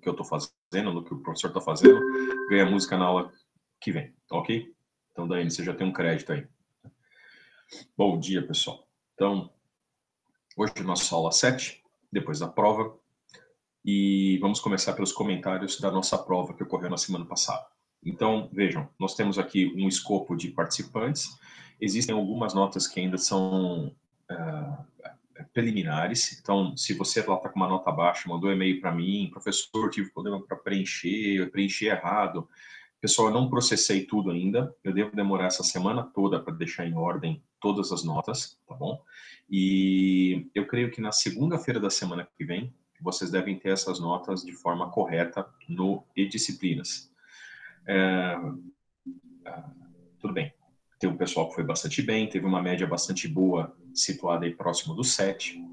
que eu estou fazendo, no que o professor está fazendo, ganha música na aula que vem, ok? Então, Daiane, você já tem um crédito aí. Bom dia, pessoal. Então, hoje é nossa aula 7, depois da prova, e vamos começar pelos comentários da nossa prova que ocorreu na semana passada. Então, vejam, nós temos aqui um escopo de participantes, existem algumas notas que ainda são preliminares, então, se você lá está com uma nota baixa, mandou e-mail para mim, professor, tive problema para preencher, eu preenchi errado. Pessoal, eu não processei tudo ainda, eu devo demorar essa semana toda para deixar em ordem todas as notas, tá bom? E eu creio que na segunda-feira da semana que vem, vocês devem ter essas notas de forma correta no e-disciplinas. Tudo bem. Tem um pessoal que foi bastante bem, teve uma média bastante boa, situada aí próximo do 7,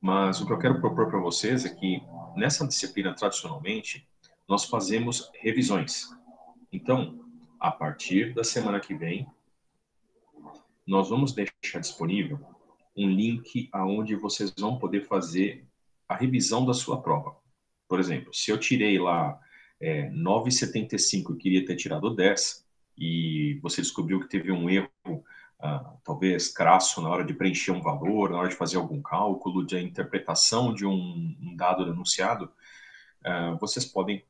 mas o que eu quero propor para vocês é que nessa disciplina, tradicionalmente, nós fazemos revisões. Então, a partir da semana que vem, nós vamos deixar disponível um link aonde vocês vão poder fazer a revisão da sua prova. Por exemplo, se eu tirei lá 9,75 e queria ter tirado 10, e você descobriu que teve um erro, talvez crasso, na hora de preencher um valor, na hora de fazer algum cálculo, de interpretação de um dado enunciado, vocês podem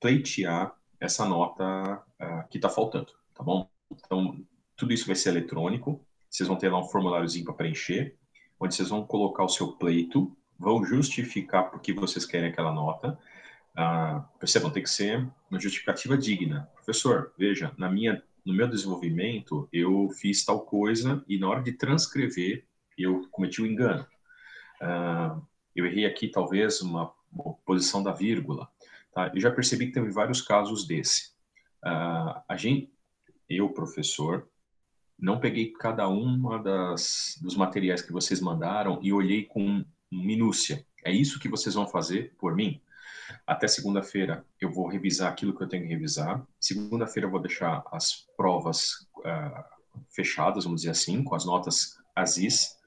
pleitear essa nota que está faltando, tá bom? Então, tudo isso vai ser eletrônico, vocês vão ter lá um formuláriozinho para preencher, onde vocês vão colocar o seu pleito, vão justificar por que vocês querem aquela nota. Percebam, tem que ser uma justificativa digna. Professor, veja, no meu desenvolvimento, eu fiz tal coisa e na hora de transcrever, eu cometi um engano. Eu errei aqui, talvez, uma posição da vírgula. Tá? Eu já percebi que teve vários casos desse. Eu, professor, não peguei cada uma dos materiais que vocês mandaram e olhei com minúcia. É isso que vocês vão fazer por mim? Até segunda-feira eu vou revisar aquilo que eu tenho que revisar. Segunda-feira eu vou deixar as provas fechadas, vamos dizer assim, com as notas ASIS.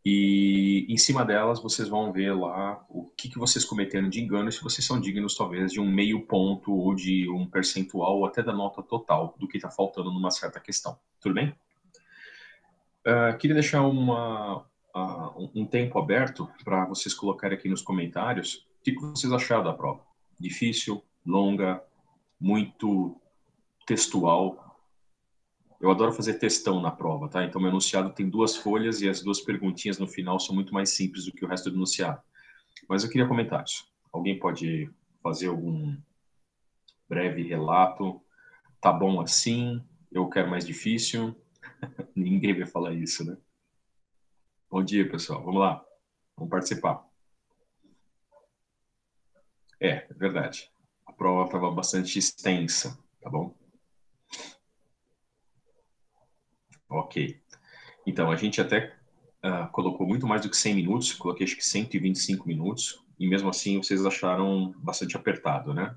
E em cima delas vocês vão ver lá o que vocês cometeram de engano e se vocês são dignos talvez de um meio ponto ou de um percentual ou até da nota total do que está faltando numa certa questão. Tudo bem? Queria deixar um tempo aberto para vocês colocarem aqui nos comentários o que vocês acharam da prova. Difícil, longa, muito textual. Eu adoro fazer textão na prova, tá? Então, meu enunciado tem 2 folhas e as 2 perguntinhas no final são muito mais simples do que o resto do enunciado. Mas eu queria comentários. Alguém pode fazer algum breve relato? Tá bom assim? Eu quero mais difícil? Ninguém vai falar isso, né? Bom dia, pessoal. Vamos lá. Vamos participar. É verdade. A prova estava bastante extensa, tá bom? Ok. Então, a gente até colocou muito mais do que 100 minutos, coloquei acho que 125 minutos, e mesmo assim vocês acharam bastante apertado, né?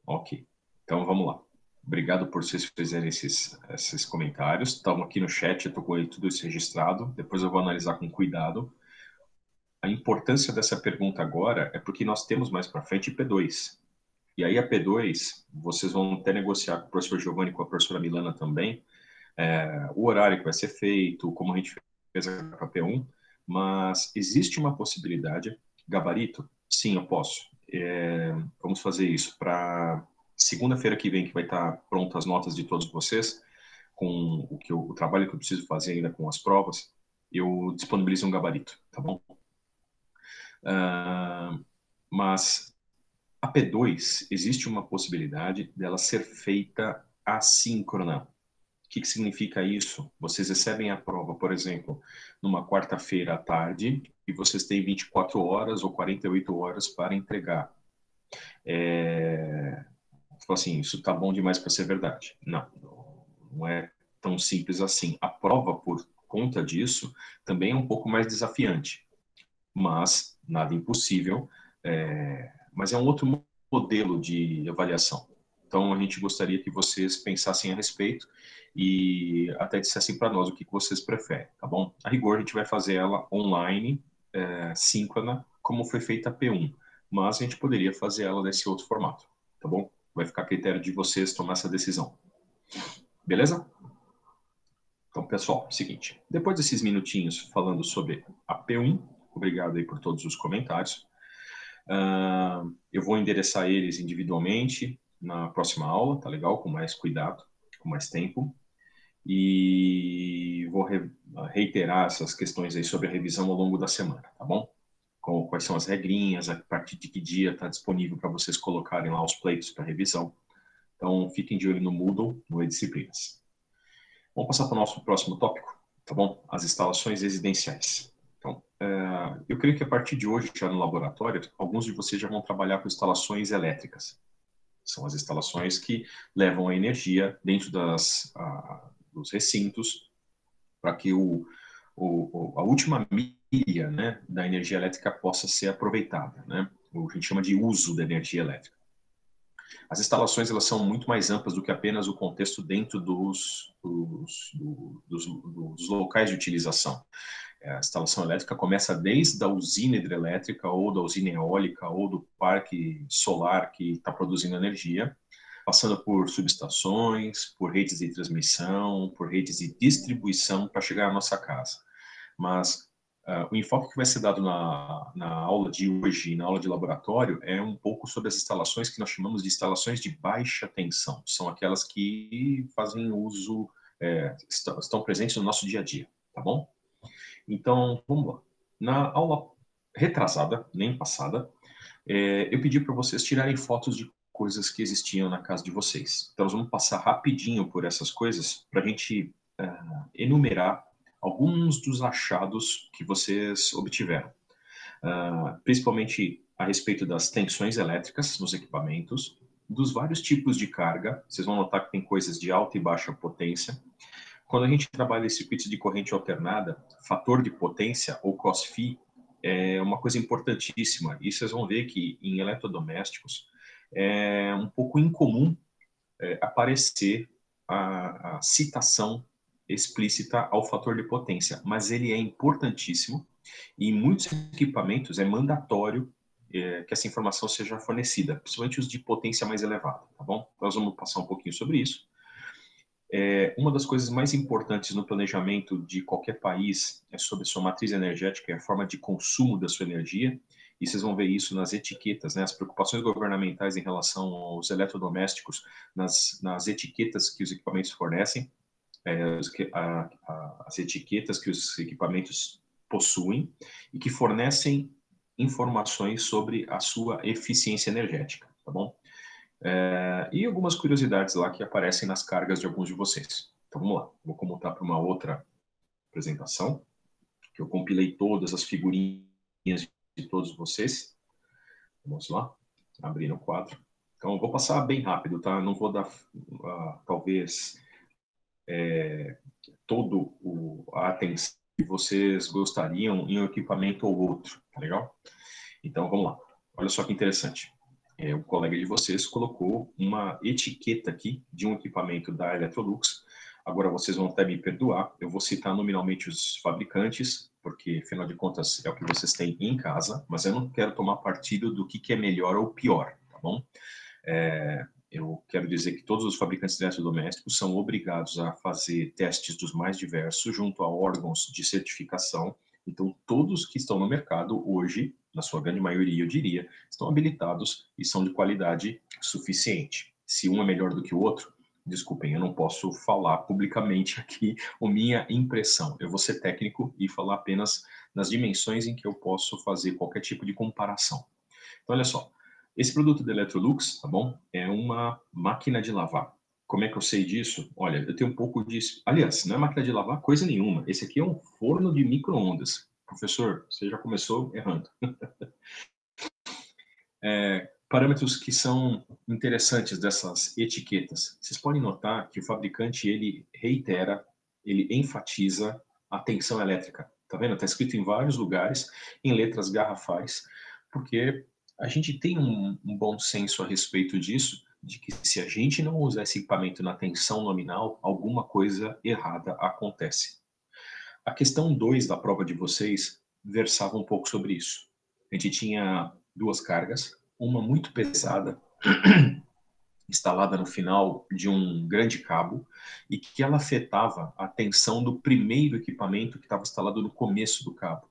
Ok. Então, vamos lá. Obrigado por vocês fazerem esses comentários. Estão aqui no chat, eu estou com tudo isso registrado. Depois eu vou analisar com cuidado. A importância dessa pergunta agora é porque nós temos mais para frente P2. E aí a P2, vocês vão até negociar com o professor Giovanni e com a professora Milana também, o horário que vai ser feito, como a gente fez a P1, mas existe uma possibilidade, gabarito? Sim, eu posso. Vamos fazer isso para segunda-feira que vem, que vai estar prontas as notas de todos vocês, com o trabalho que eu preciso fazer ainda com as provas, eu disponibilizo um gabarito, tá bom? Mas a P2, existe uma possibilidade dela ser feita assíncrona. O que significa isso? Vocês recebem a prova, por exemplo, numa quarta-feira à tarde e vocês têm 24 horas ou 48 horas para entregar. Assim, isso está bom demais para ser verdade. Não é tão simples assim. A prova, por conta disso, também é um pouco mais desafiante, mas nada impossível. Mas é um outro modelo de avaliação. Então, a gente gostaria que vocês pensassem a respeito e até dissessem para nós o que vocês preferem, tá bom? A rigor, a gente vai fazer ela online, síncrona, como foi feita a P1. mas a gente poderia fazer ela desse outro formato, tá bom? Vai ficar a critério de vocês tomar essa decisão. Beleza? Então, pessoal, é o seguinte, depois desses minutinhos falando sobre a P1, obrigado aí por todos os comentários, eu vou endereçar eles individualmente na próxima aula, tá legal? Com mais cuidado, com mais tempo. E vou reiterar essas questões aí sobre a revisão ao longo da semana, tá bom? Quais são as regrinhas, a partir de que dia está disponível para vocês colocarem lá os pleitos para revisão. Então, fiquem de olho no Moodle, no E-Disciplinas. Vamos passar para o nosso próximo tópico, tá bom? As instalações residenciais. Então, eu creio que a partir de hoje, já no laboratório, alguns de vocês já vão trabalhar com instalações elétricas. São as instalações que levam a energia dentro dos recintos para que a última milha, né, da energia elétrica possa ser aproveitada, né? O que a gente chama de uso da energia elétrica. As instalações elas são muito mais amplas do que apenas o contexto dentro dos locais de utilização. A instalação elétrica começa desde a usina hidrelétrica ou da usina eólica ou do parque solar que está produzindo energia, passando por subestações, por redes de transmissão, por redes de distribuição para chegar à nossa casa. Mas o enfoque que vai ser dado na aula de hoje, na aula de laboratório, é um pouco sobre as instalações que nós chamamos de instalações de baixa tensão. São aquelas que fazem uso, estão presentes no nosso dia a dia, tá bom? Então, vamos lá. Na aula retrasada, nem passada, eu pedi para vocês tirarem fotos de coisas que existiam na casa de vocês. Então, nós vamos passar rapidinho por essas coisas para a gente enumerar alguns dos achados que vocês obtiveram. Principalmente a respeito das tensões elétricas nos equipamentos, dos vários tipos de carga. Vocês vão notar que tem coisas de alta e baixa potência. Quando a gente trabalha em circuitos de corrente alternada, fator de potência, ou COS-FI, é uma coisa importantíssima. E vocês vão ver que em eletrodomésticos é um pouco incomum aparecer a citação explícita ao fator de potência, mas ele é importantíssimo e em muitos equipamentos é mandatório que essa informação seja fornecida, principalmente os de potência mais elevada, tá bom? Nós vamos passar um pouquinho sobre isso. Uma das coisas mais importantes no planejamento de qualquer país é sobre sua matriz energética e a forma de consumo da sua energia, e vocês vão ver isso nas etiquetas, né? As preocupações governamentais em relação aos eletrodomésticos, nas etiquetas que os equipamentos fornecem, as etiquetas que os equipamentos possuem e que fornecem informações sobre a sua eficiência energética, tá bom? E algumas curiosidades lá que aparecem nas cargas de alguns de vocês. Então vamos lá, vou comutar para uma outra apresentação, que eu compilei todas as figurinhas de todos vocês. Vamos lá, abrir no quadro. Então eu vou passar bem rápido, tá? Não vou dar, talvez, todo a atenção que vocês gostariam em um equipamento ou outro, tá legal? Então vamos lá, olha só que interessante. O colega de vocês colocou uma etiqueta aqui de um equipamento da Electrolux. Agora vocês vão até me perdoar, eu vou citar nominalmente os fabricantes, porque afinal de contas é o que vocês têm em casa, mas eu não quero tomar partido do que é melhor ou pior, tá bom? Eu quero dizer que todos os fabricantes de eletrodomésticos são obrigados a fazer testes dos mais diversos junto a órgãos de certificação. Então, todos que estão no mercado hoje, na sua grande maioria, eu diria, estão habilitados e são de qualidade suficiente. Se um é melhor do que o outro, desculpem, eu não posso falar publicamente aqui a minha impressão. Eu vou ser técnico e falar apenas nas dimensões em que eu posso fazer qualquer tipo de comparação. Então, olha só. Esse produto da Electrolux, tá bom? É uma máquina de lavar. Como é que eu sei disso? Olha, eu tenho um pouco de... Aliás, não é máquina de lavar coisa nenhuma. Esse aqui é um forno de micro-ondas. Professor, você já começou errando. Parâmetros que são interessantes dessas etiquetas. Vocês podem notar que o fabricante, ele reitera, ele enfatiza a tensão elétrica. Tá vendo? Está escrito em vários lugares, em letras garrafais, porque a gente tem um bom senso a respeito disso, de que se a gente não usar esse equipamento na tensão nominal, alguma coisa errada acontece. A questão 2 da prova de vocês versava um pouco sobre isso. A gente tinha duas cargas, uma muito pesada, instalada no final de um grande cabo, e que ela afetava a tensão do primeiro equipamento que estava instalado no começo do cabo.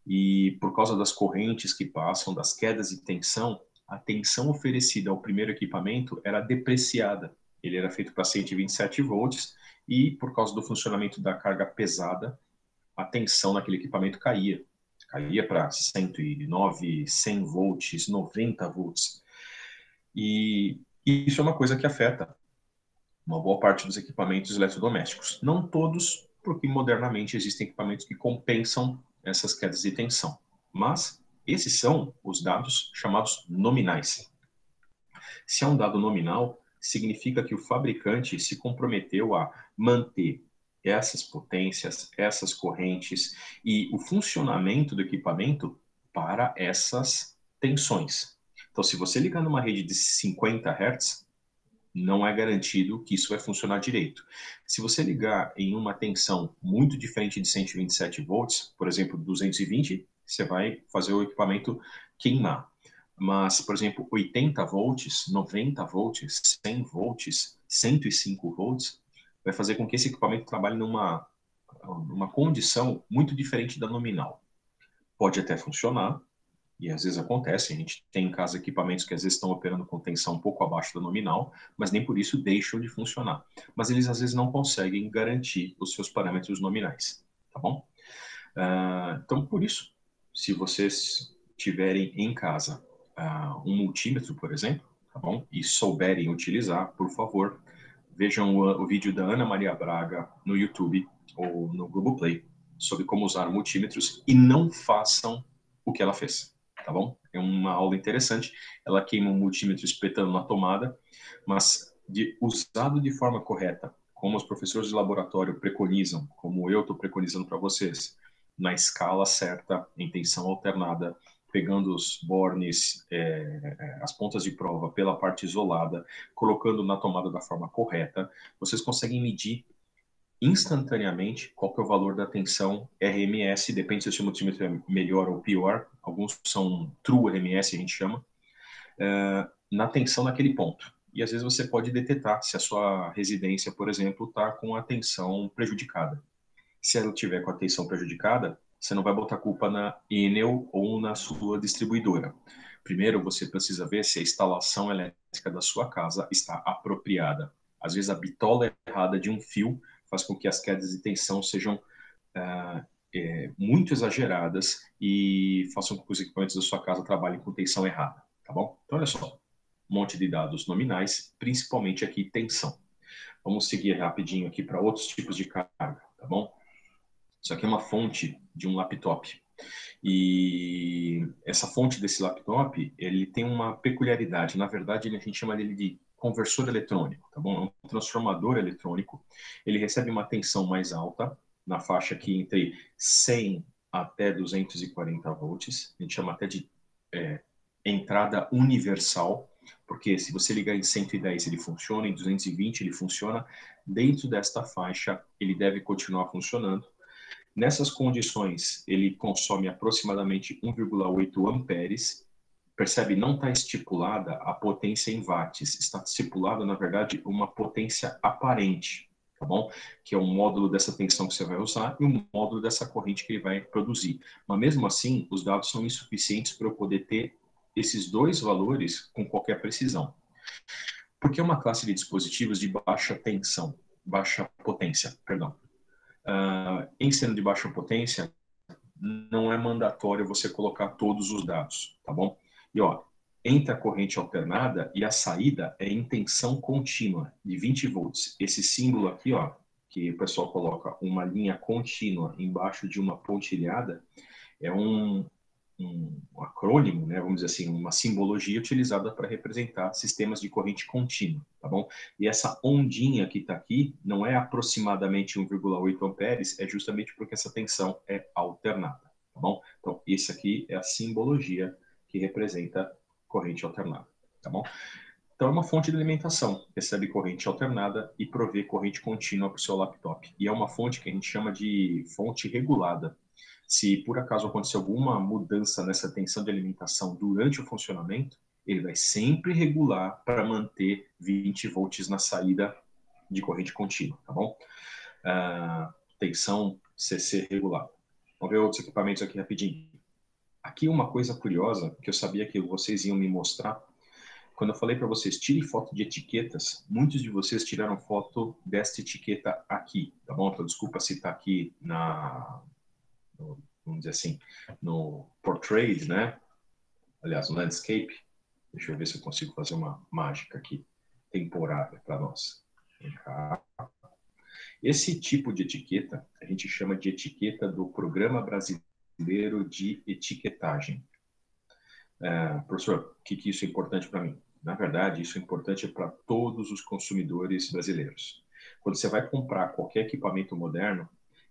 E por causa das correntes que passam, das quedas de tensão, a tensão oferecida ao primeiro equipamento era depreciada. Ele era feito para 127 volts e, por causa do funcionamento da carga pesada, a tensão naquele equipamento caía. Caía para 109, 100 volts, 90 volts. E isso é uma coisa que afeta uma boa parte dos equipamentos eletrodomésticos. Não todos, porque modernamente existem equipamentos que compensam essas quedas de tensão. Mas esses são os dados chamados nominais. Se é um dado nominal, significa que o fabricante se comprometeu a manter essas potências, essas correntes e o funcionamento do equipamento para essas tensões. Então, se você ligar numa rede de 50 Hz, não é garantido que isso vai funcionar direito. Se você ligar em uma tensão muito diferente de 127 volts, por exemplo, 220, você vai fazer o equipamento queimar. Mas, por exemplo, 80 volts, 90 volts, 100 volts, 105 volts, vai fazer com que esse equipamento trabalhe numa condição muito diferente da nominal. Pode até funcionar, e às vezes acontece, a gente tem em casa equipamentos que às vezes estão operando com tensão um pouco abaixo da nominal, mas nem por isso deixam de funcionar. Mas eles às vezes não conseguem garantir os seus parâmetros nominais, tá bom? Então, por isso, se vocês tiverem em casa um multímetro, por exemplo, tá bom? E souberem utilizar, por favor, vejam o vídeo da Ana Maria Braga no YouTube ou no Google Play sobre como usar multímetros e não façam o que ela fez, tá bom? É uma aula interessante. Ela queima um multímetro espetando na tomada, mas usado de forma correta, como os professores de laboratório preconizam, como eu estou preconizando para vocês, na escala certa, em tensão alternada, pegando os bornes, as pontas de prova pela parte isolada, colocando na tomada da forma correta, vocês conseguem medir instantaneamente qual que é o valor da tensão RMS, depende se o seu multímetro é melhor ou pior, alguns são True RMS, a gente chama, na tensão naquele ponto. E às vezes você pode detectar se a sua residência, por exemplo, está com a tensão prejudicada. Se ela tiver com a tensão prejudicada, você não vai botar culpa na Enel ou na sua distribuidora. Primeiro, você precisa ver se a instalação elétrica da sua casa está apropriada. Às vezes, a bitola errada de um fio faz com que as quedas de tensão sejam muito exageradas e façam com que os equipamentos da sua casa trabalhem com tensão errada, tá bom? Então, olha só, um monte de dados nominais, principalmente aqui tensão. Vamos seguir rapidinho aqui para outros tipos de carga, tá bom? Isso aqui é uma fonte de um laptop. E essa fonte desse laptop, ele tem uma peculiaridade. Na verdade, a gente chama dele de conversor eletrônico, tá bom? É um transformador eletrônico. Ele recebe uma tensão mais alta, na faixa aqui entre 100 até 240 volts. A gente chama até de entrada universal, porque se você ligar em 110 ele funciona, em 220 ele funciona. Dentro desta faixa, ele deve continuar funcionando. Nessas condições, ele consome aproximadamente 1,8 amperes. Percebe, não está estipulada a potência em watts, está estipulada, na verdade, uma potência aparente, tá bom? Que é o módulo dessa tensão que você vai usar e o módulo dessa corrente que ele vai produzir. Mas mesmo assim, os dados são insuficientes para eu poder ter esses dois valores com qualquer precisão. Porque é uma classe de dispositivos de baixa tensão, baixa potência, perdão. Em sendo de baixa potência, não é mandatório você colocar todos os dados, tá bom? E ó, entre a corrente alternada e a saída é em tensão contínua de 20 volts. Esse símbolo aqui, ó, que o pessoal coloca uma linha contínua embaixo de uma pontilhada, é um acrônimo, né, vamos dizer assim, uma simbologia utilizada para representar sistemas de corrente contínua, tá bom? E essa ondinha que está aqui não é aproximadamente 1,8 amperes, é justamente porque essa tensão é alternada, tá bom? Então, isso aqui é a simbologia que representa corrente alternada, tá bom? Então, é uma fonte de alimentação, recebe corrente alternada e provê corrente contínua para o seu laptop. E é uma fonte que a gente chama de fonte regulada. Se por acaso acontecer alguma mudança nessa tensão de alimentação durante o funcionamento, ele vai sempre regular para manter 20 volts na saída de corrente contínua, tá bom? Tensão CC regular. Vamos ver outros equipamentos aqui rapidinho. Aqui uma coisa curiosa, que eu sabia que vocês iam me mostrar. Quando eu falei para vocês, tirem foto de etiquetas, muitos de vocês tiraram foto desta etiqueta aqui, tá bom? Então, desculpa se está aqui vamos dizer assim, no portrait, né? Aliás, no landscape. Deixa eu ver se eu consigo fazer uma mágica aqui, temporária para nós. Vem cá. Esse tipo de etiqueta, a gente chama de etiqueta do Programa Brasileiro de Etiquetagem. Professor, o que isso é importante para mim? Na verdade, isso é importante para todos os consumidores brasileiros. Quando você vai comprar qualquer equipamento moderno,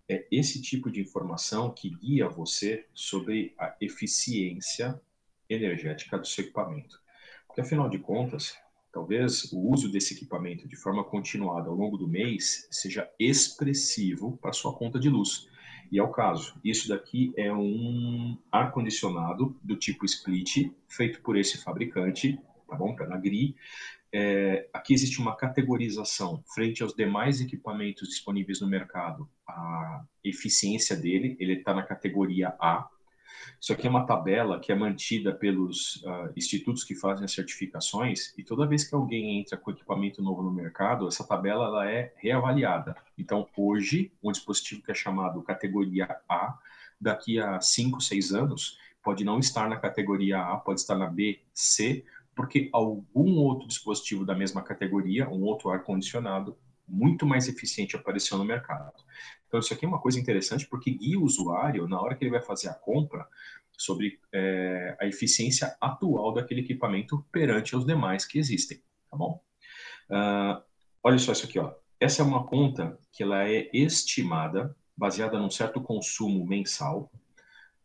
é esse tipo de informação que guia você sobre a eficiência energética do seu equipamento. Porque, afinal de contas, talvez o uso desse equipamento de forma continuada ao longo do mês seja expressivo para a sua conta de luz. E é o caso. Isso daqui é um ar-condicionado do tipo split, feito por esse fabricante, tá bom? Pela GRI. Aqui existe uma categorização frente aos demais equipamentos disponíveis no mercado. A eficiência dele, ele está na categoria A. Isso aqui é uma tabela que é mantida pelos institutos que fazem as certificações, e toda vez que alguém entra com equipamento novo no mercado, essa tabela ela é reavaliada. Então, hoje, um dispositivo que é chamado categoria A, daqui a 5, 6 anos, pode não estar na categoria A, pode estar na B, C, porque algum outro dispositivo da mesma categoria, um outro ar-condicionado, muito mais eficiente apareceu no mercado. Então, isso aqui é uma coisa interessante porque guia o usuário, na hora que ele vai fazer a compra, sobre a eficiência atual daquele equipamento perante os demais que existem, tá bom? Olha só isso aqui, ó. Essa é uma conta que ela é estimada, baseada num certo consumo mensal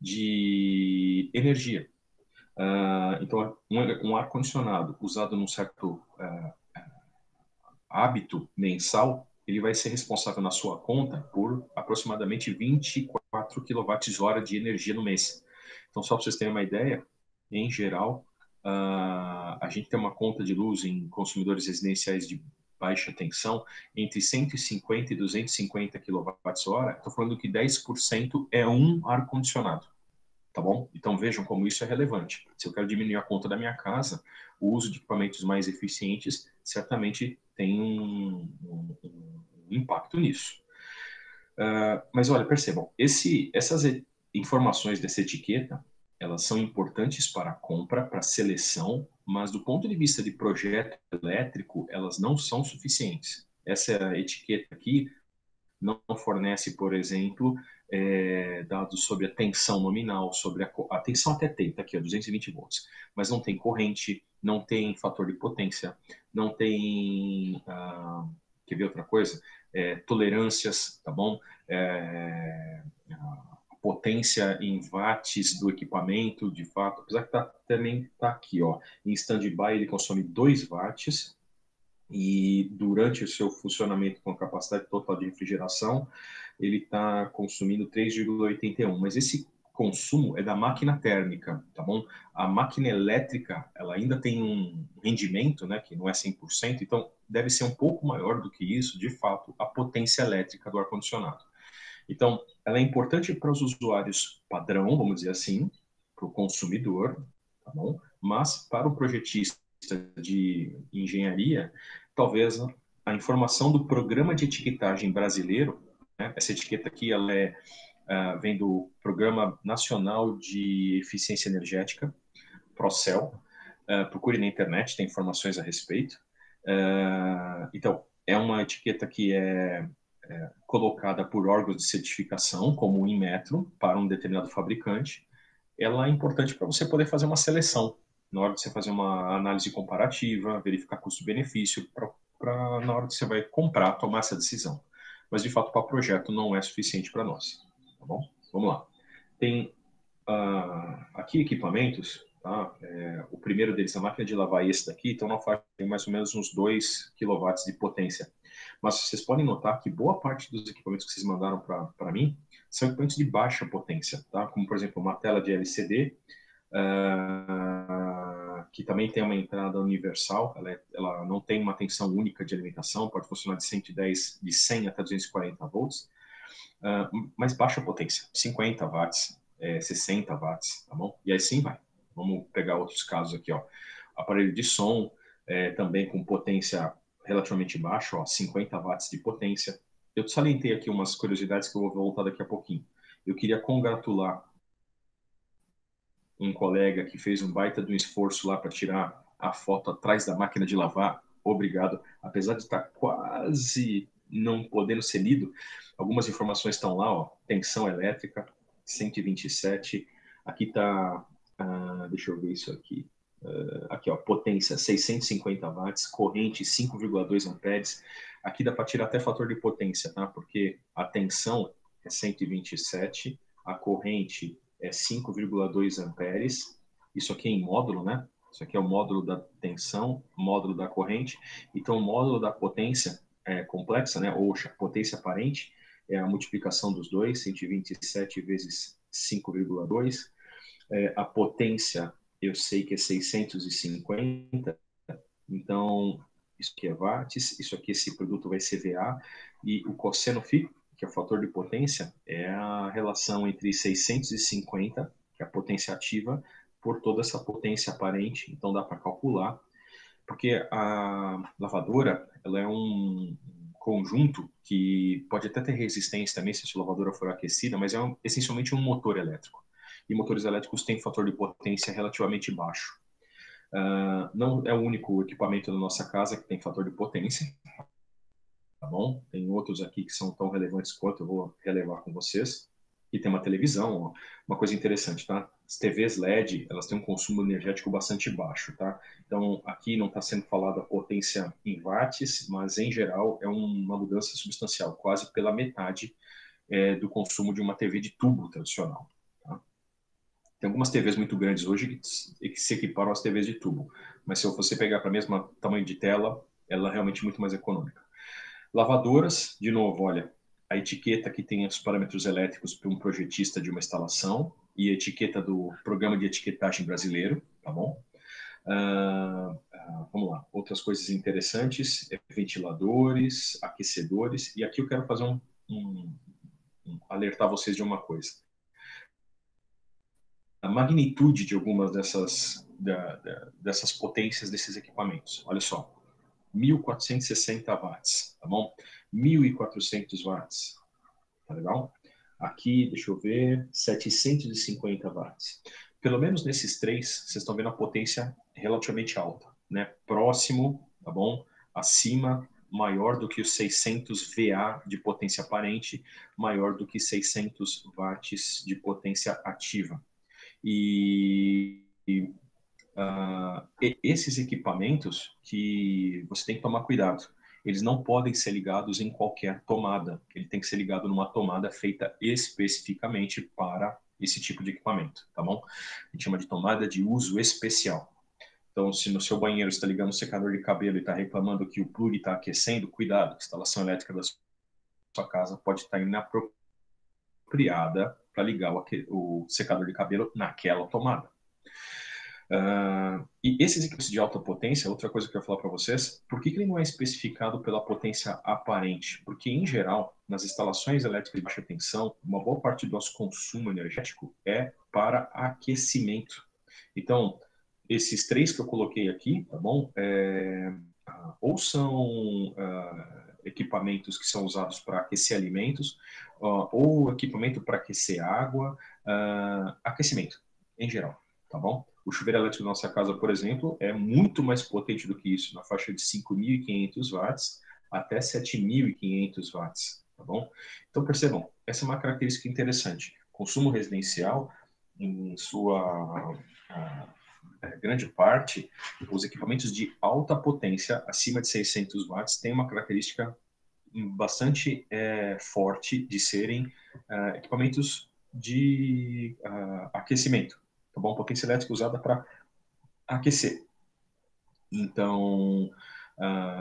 de energia. Então, um ar-condicionado usado num certo hábito mensal, ele vai ser responsável na sua conta por aproximadamente 24 kWh de energia no mês. Então, só para vocês terem uma ideia, em geral, a gente tem uma conta de luz em consumidores residenciais de baixa tensão entre 150 e 250 kWh. Estou falando que 10% é um ar-condicionado. Tá bom? Então vejam como isso é relevante. Se eu quero diminuir a conta da minha casa, o uso de equipamentos mais eficientes certamente tem um impacto nisso. Mas olha, percebam, essas informações dessa etiqueta, elas são importantes para a compra, para a seleção, mas do ponto de vista de projeto elétrico, elas não são suficientes. Essa etiqueta aqui não fornece, por exemplo, dados sobre a tensão nominal, sobre a tensão até tem, tá aqui, ó, 220 volts, mas não tem corrente, não tem fator de potência, não tem, quer ver outra coisa? Tolerâncias, tá bom? A potência em watts do equipamento, de fato, apesar que também tá aqui, ó, em standby ele consome 2 watts, e durante o seu funcionamento com capacidade total de refrigeração, ele está consumindo 3,81. Mas esse consumo é da máquina térmica, tá bom? A máquina elétrica, ela ainda tem um rendimento, né, que não é 100%, então deve ser um pouco maior do que isso, de fato, a potência elétrica do ar-condicionado. Então, ela é importante para os usuários padrão, vamos dizer assim, para o consumidor, tá bom? Mas para o projetista de engenharia, talvez a informação do programa de etiquetagem brasileiro, né? Essa etiqueta aqui ela vem do Programa Nacional de Eficiência Energética, Procel. Procure na internet, tem informações a respeito. Então, é uma etiqueta que é colocada por órgãos de certificação, como o Inmetro, para um determinado fabricante. Ela é importante para você poder fazer uma seleção, na hora de você fazer uma análise comparativa, verificar custo-benefício, na hora que você vai comprar, tomar essa decisão. Mas, de fato, para o projeto não é suficiente para nós. Tá bom? Vamos lá. Tem aqui equipamentos, tá? O primeiro deles, a máquina de lavar esse daqui, então não faz mais ou menos uns 2 kW de potência. mas vocês podem notar que boa parte dos equipamentos que vocês mandaram para mim são equipamentos de baixa potência, tá? Como, por exemplo, uma tela de LCD, que também tem uma entrada universal, ela não tem uma tensão única de alimentação, pode funcionar de 110, de 100 até 240 volts, mas baixa potência, 50 watts, 60 watts, tá bom? E assim vai. Vamos pegar outros casos aqui, ó. Aparelho de som, também com potência relativamente baixa, ó, 50 watts de potência. Eu salientei aqui umas curiosidades que eu vou voltar daqui a pouquinho. Eu queria congratular um colega que fez um baita de um esforço lá para tirar a foto atrás da máquina de lavar. Obrigado. Apesar de estar quase não podendo ser lido, algumas informações estão lá, ó. Tensão elétrica, 127. Aqui está, deixa eu ver isso aqui. Aqui, ó, potência 650 watts, corrente 5,2 amperes. Aqui dá para tirar até fator de potência, tá? Porque a tensão é 127, a corrente é 5,2 amperes. Isso aqui é em módulo, né? Isso aqui é o módulo da tensão, módulo da corrente. Então, o módulo da potência complexa, né? Ou potência aparente, é a multiplicação dos dois, 127 vezes 5,2. A potência, eu sei que é 650, então isso aqui é watts, isso aqui, esse produto vai ser VA, e o cosseno φ, que é o fator de potência, é a relação entre 650, que é a potência ativa, por toda essa potência aparente, então dá para calcular, porque a lavadora, ela é um conjunto que pode até ter resistência também se a sua lavadora for aquecida, mas é essencialmente um motor elétrico. E motores elétricos têm fator de potência relativamente baixo. Não é o único equipamento da nossa casa que tem fator de potência, tá bom? Tem outros aqui que são tão relevantes quanto, eu vou relevar com vocês. E tem uma televisão, ó, uma coisa interessante, tá? As TVs LED, elas têm um consumo energético bastante baixo, tá? Então, aqui não está sendo falada a potência em watts, mas, em geral, é uma mudança substancial, quase pela metade do consumo de uma TV de tubo tradicional, tá? Tem algumas TVs muito grandes hoje que se equiparam às TVs de tubo, mas se você pegar para o mesmo tamanho de tela, ela é realmente muito mais econômica. Lavadoras, de novo, olha, a etiqueta que tem os parâmetros elétricos para um projetista de uma instalação e a etiqueta do programa de etiquetagem brasileiro, tá bom? Vamos lá, outras coisas interessantes, ventiladores, aquecedores, e aqui eu quero fazer alertar vocês de uma coisa. A magnitude de algumas dessas potências desses equipamentos. Olha só, 1.460 watts, tá bom? 1.400 watts, tá legal? Aqui, deixa eu ver, 750 watts. Pelo menos nesses três, vocês estão vendo a potência relativamente alta, né? Próximo, tá bom? Acima, maior do que os 600 VA de potência aparente, maior do que 600 watts de potência ativa. E esses equipamentos que você tem que tomar cuidado. Eles não podem ser ligados em qualquer tomada. Ele tem que ser ligado numa tomada feita especificamente para esse tipo de equipamento, tá bom? A gente chama de tomada de uso especial. Então, se no seu banheiro está ligando um secador de cabelo e está reclamando que o plug está aquecendo, cuidado, a instalação elétrica da sua casa pode estar inapropriada para ligar o secador de cabelo naquela tomada. E esses equipamentos de alta potência, outra coisa que eu ia falar para vocês, por que ele não é especificado pela potência aparente? Porque, em geral, nas instalações elétricas de baixa tensão, uma boa parte do nosso consumo energético é para aquecimento. Então, esses três que eu coloquei aqui, tá bom? Ou são equipamentos que são usados para aquecer alimentos, ou equipamento para aquecer água, aquecimento, em geral, tá bom? O chuveiro elétrico da nossa casa, por exemplo, é muito mais potente do que isso, na faixa de 5.500 watts até 7.500 watts, tá bom? Então, percebam, essa é uma característica interessante. Consumo residencial, em sua grande parte, os equipamentos de alta potência, acima de 600 watts, têm uma característica bastante forte de serem equipamentos de aquecimento, tá bom? Potência elétrica usada para aquecer. Então,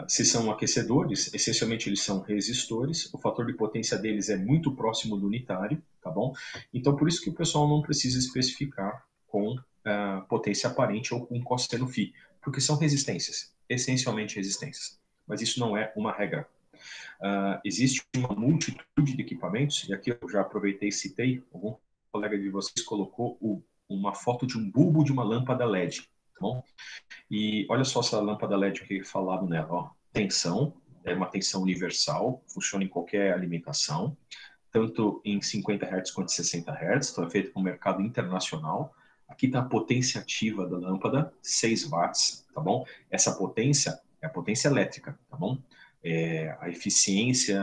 Se são aquecedores, essencialmente eles são resistores, o fator de potência deles é muito próximo do unitário, tá bom? Então, por isso que o pessoal não precisa especificar com potência aparente ou com cosseno φ, porque são resistências, essencialmente resistências. Mas isso não é uma regra. Existe uma multitude de equipamentos, e aqui eu já aproveitei e citei, algum colega de vocês colocou uma foto de um bulbo de uma lâmpada LED, tá bom? E olha só essa lâmpada LED que é falado nela, ó. Tensão, é uma tensão universal, funciona em qualquer alimentação, tanto em 50 Hz quanto em 60 Hz, então é feito para o mercado internacional. Aqui está a potência ativa da lâmpada, 6 watts, tá bom? Essa potência é a potência elétrica, tá bom? A eficiência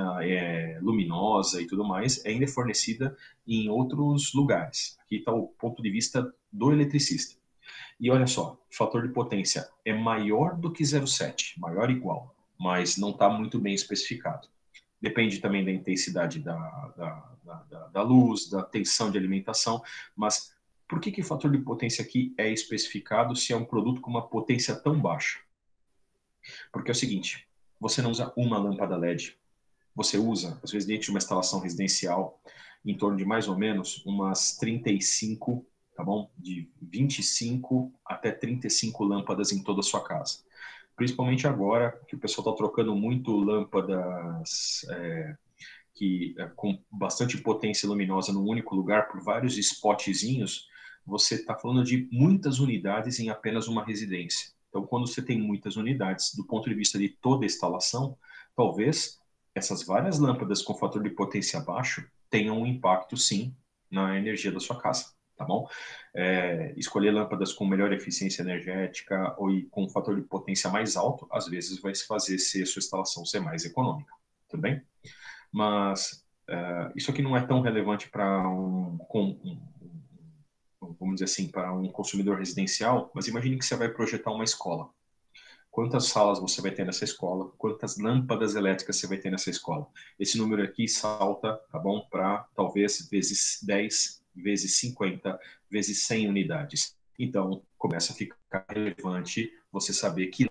luminosa e tudo mais ainda é fornecida em outros lugares. Aqui está o ponto de vista do eletricista. E olha só, o fator de potência é maior do que 0,7, maior ou igual, mas não está muito bem especificado. Depende também da intensidade da luz, da tensão de alimentação, mas por que o fator de potência aqui é especificado se é um produto com uma potência tão baixa? Porque é o seguinte, você não usa uma lâmpada LED, você usa, às vezes dentro de uma instalação residencial, em torno de mais ou menos umas 35, tá bom? De 25 até 35 lâmpadas em toda a sua casa. Principalmente agora que o pessoal está trocando muito lâmpadas com bastante potência luminosa num único lugar por vários spotzinhos, você está falando de muitas unidades em apenas uma residência. Então, quando você tem muitas unidades, do ponto de vista de toda a instalação, talvez essas várias lâmpadas com fator de potência baixo tenham um impacto, sim, na energia da sua casa, tá bom? Escolher lâmpadas com melhor eficiência energética ou com fator de potência mais alto, às vezes vai fazer a sua instalação ser mais econômica, tudo bem? Mas isso aqui não é tão relevante para vamos dizer assim, para um consumidor residencial, mas imagine que você vai projetar uma escola. Quantas salas você vai ter nessa escola? Quantas lâmpadas elétricas você vai ter nessa escola? Esse número aqui salta, tá bom? Para talvez vezes 10, vezes 50, vezes 100 unidades. Então, começa a ficar relevante você saber que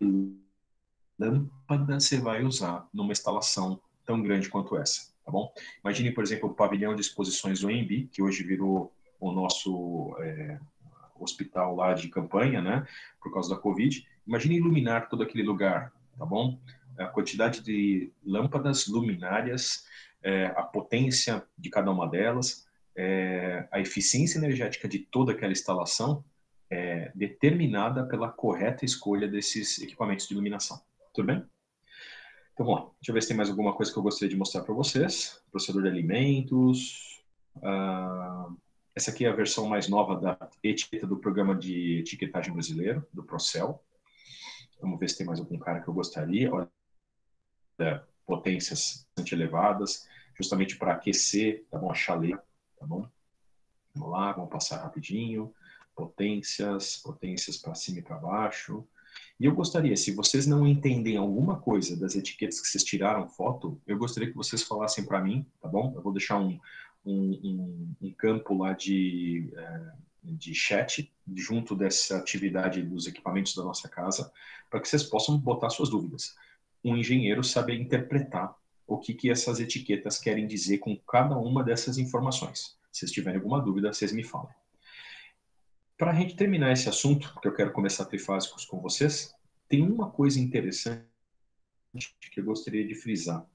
lâmpada você vai usar numa instalação tão grande quanto essa, tá bom? Imagine, por exemplo, o pavilhão de exposições do AMB, que hoje virou o nosso hospital lá de campanha, né, por causa da Covid. Imagine iluminar todo aquele lugar, tá bom? A quantidade de lâmpadas luminárias, a potência de cada uma delas, a eficiência energética de toda aquela instalação determinada pela correta escolha desses equipamentos de iluminação. Tudo bem? Então, vamos lá. Deixa eu ver se tem mais alguma coisa que eu gostaria de mostrar para vocês. Processador de alimentos. Essa aqui é a versão mais nova da etiqueta do programa de etiquetagem brasileiro, do Procel. Vamos ver se tem mais algum cara que eu gostaria. Olha, potências bastante elevadas, justamente para aquecer, tá bom? A chaleira, tá bom? Vamos lá, vamos passar rapidinho. Potências para cima e para baixo. E eu gostaria, se vocês não entendem alguma coisa das etiquetas que vocês tiraram foto, eu gostaria que vocês falassem para mim, tá bom? Eu vou deixar um campo lá de chat junto dessa atividade dos equipamentos da nossa casa, para que vocês possam botar suas dúvidas. Um engenheiro sabe interpretar o que essas etiquetas querem dizer com cada uma dessas informações. Se vocês tiverem alguma dúvida, vocês me falem. Para a gente terminar esse assunto, porque eu quero começar trifásicos com vocês, tem uma coisa interessante que eu gostaria de frisar.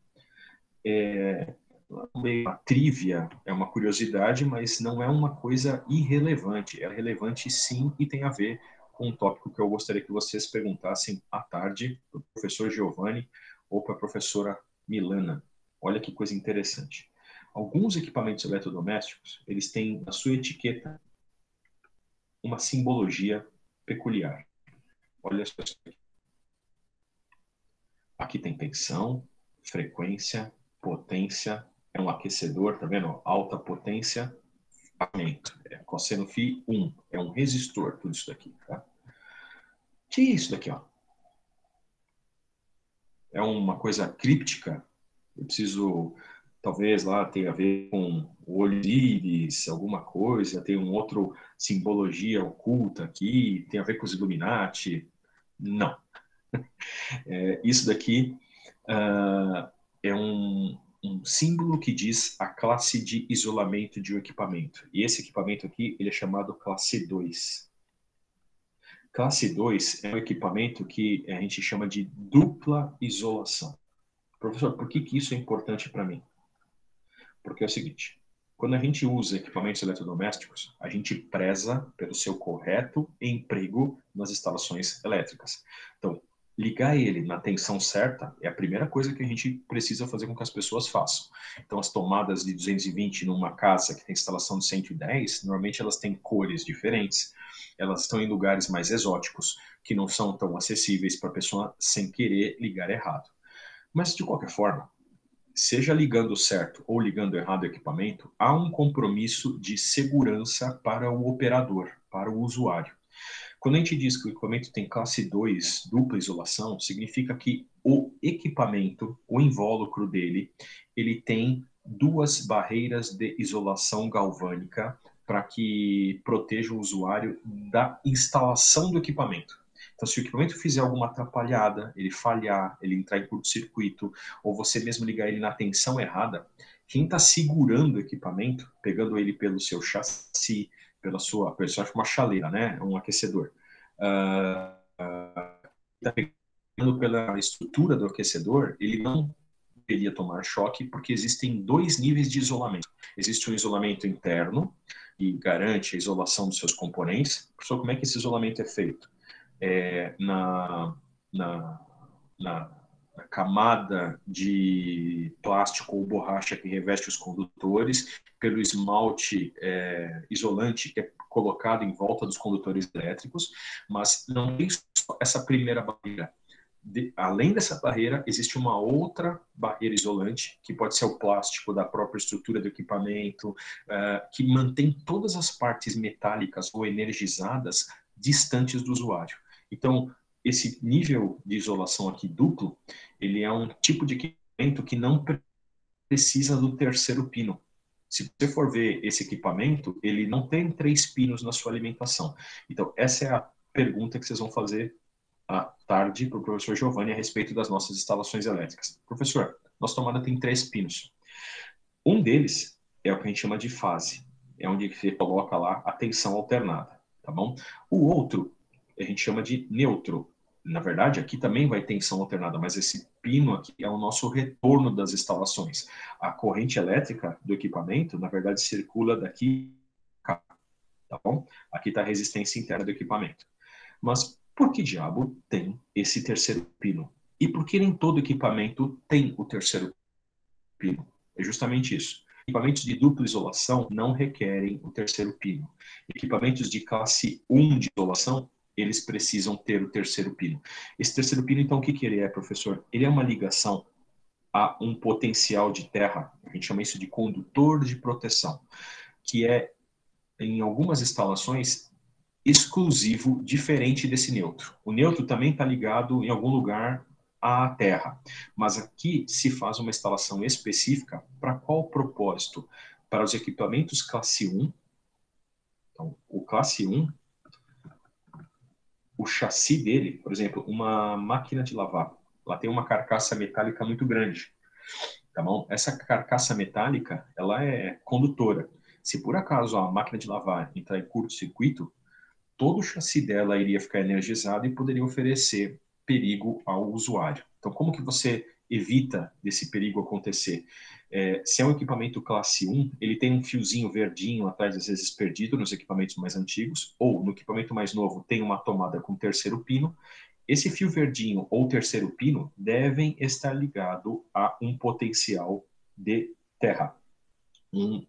Uma trívia, é uma curiosidade, mas não é uma coisa irrelevante. É relevante sim e tem a ver com um tópico que eu gostaria que vocês perguntassem à tarde para o professor Giovanni ou para a professora Milana. Olha que coisa interessante. Alguns equipamentos eletrodomésticos, eles têm na sua etiqueta uma simbologia peculiar. Olha só isso aqui. Aqui tem tensão, frequência, potência, é um aquecedor, tá vendo? Alta potência, aumento. Cosseno φ 1, é um resistor, tudo isso daqui, tá? Que é isso daqui, ó? É uma coisa críptica? Eu preciso, talvez lá tenha a ver com o olho íris, alguma coisa, tem um outro simbologia oculta aqui, tem a ver com os Illuminati? Não. Isso daqui é um símbolo que diz a classe de isolamento de um equipamento. E esse equipamento aqui, ele é chamado classe 2. Classe 2 é um equipamento que a gente chama de dupla isolação. Professor, por que isso é importante para mim? Porque é o seguinte, quando a gente usa equipamentos eletrodomésticos, a gente preza pelo seu correto emprego nas instalações elétricas. Então, ligar ele na tensão certa é a primeira coisa que a gente precisa fazer com que as pessoas façam. Então, as tomadas de 220 numa casa que tem instalação de 110, normalmente elas têm cores diferentes, elas estão em lugares mais exóticos, que não são tão acessíveis para a pessoa sem querer ligar errado. Mas, de qualquer forma, seja ligando certo ou ligando errado o equipamento, há um compromisso de segurança para o operador, para o usuário. Quando a gente diz que o equipamento tem classe 2, dupla isolação, significa que o equipamento, o invólucro dele, ele tem duas barreiras de isolação galvânica para que proteja o usuário da instalação do equipamento. Então, se o equipamento fizer alguma atrapalhada, ele falhar, ele entrar em curto-circuito, ou você mesmo ligar ele na tensão errada, quem está segurando o equipamento, pegando ele pelo seu chassi, pela sua, uma chaleira, né? Um aquecedor. Está pegando pela estrutura do aquecedor, ele não deveria tomar choque, porque existem dois níveis de isolamento. Existe um isolamento interno, que garante a isolação dos seus componentes. Professor, como é que esse isolamento é feito? Na, na, na, na camada de plástico ou borracha que reveste os condutores, pelo esmalte isolante que é colocado em volta dos condutores elétricos, mas não tem só essa primeira barreira. Além dessa barreira, existe uma outra barreira isolante, que pode ser o plástico da própria estrutura do equipamento, que mantém todas as partes metálicas ou energizadas distantes do usuário. Então, esse nível de isolação aqui duplo, ele é um tipo de equipamento que não precisa do terceiro pino. Se você for ver esse equipamento, ele não tem 3 pinos na sua alimentação. Então, essa é a pergunta que vocês vão fazer à tarde para o professor Giovanni a respeito das nossas instalações elétricas. Professor, nossa tomada tem 3 pinos. Um deles é o que a gente chama de fase, é onde você coloca lá a tensão alternada, tá bom? O outro a gente chama de neutro. Na verdade, aqui também vai tensão alternada, mas esse pino aqui é o nosso retorno das instalações. A corrente elétrica do equipamento, na verdade, circula daqui cá, tá bom? Aqui está a resistência interna do equipamento. Mas por que diabo tem esse terceiro pino? E por que nem todo equipamento tem o terceiro pino? É justamente isso. Equipamentos de dupla isolação não requerem o terceiro pino. Equipamentos de classe 1 de isolação, eles precisam ter o terceiro pino. Esse terceiro pino, então, o que ele é, professor? Ele é uma ligação a um potencial de terra, a gente chama isso de condutor de proteção, que é, em algumas instalações, exclusivo, diferente desse neutro. O neutro também está ligado em algum lugar à terra, mas aqui se faz uma instalação específica para qual propósito? Para os equipamentos classe 1. Então, o classe 1, o chassi dele, por exemplo, uma máquina de lavar, ela tem uma carcaça metálica muito grande, tá bom? Essa carcaça metálica, ela é condutora. Se por acaso a máquina de lavar entrar em curto-circuito, todo o chassi dela iria ficar energizado e poderia oferecer perigo ao usuário. Então, como que você evita desse perigo acontecer? Se é um equipamento classe 1, ele tem um fiozinho verdinho atrás, às vezes perdido nos equipamentos mais antigos, ou no equipamento mais novo tem uma tomada com terceiro pino. Esse fio verdinho ou terceiro pino devem estar ligado a um potencial de terra, um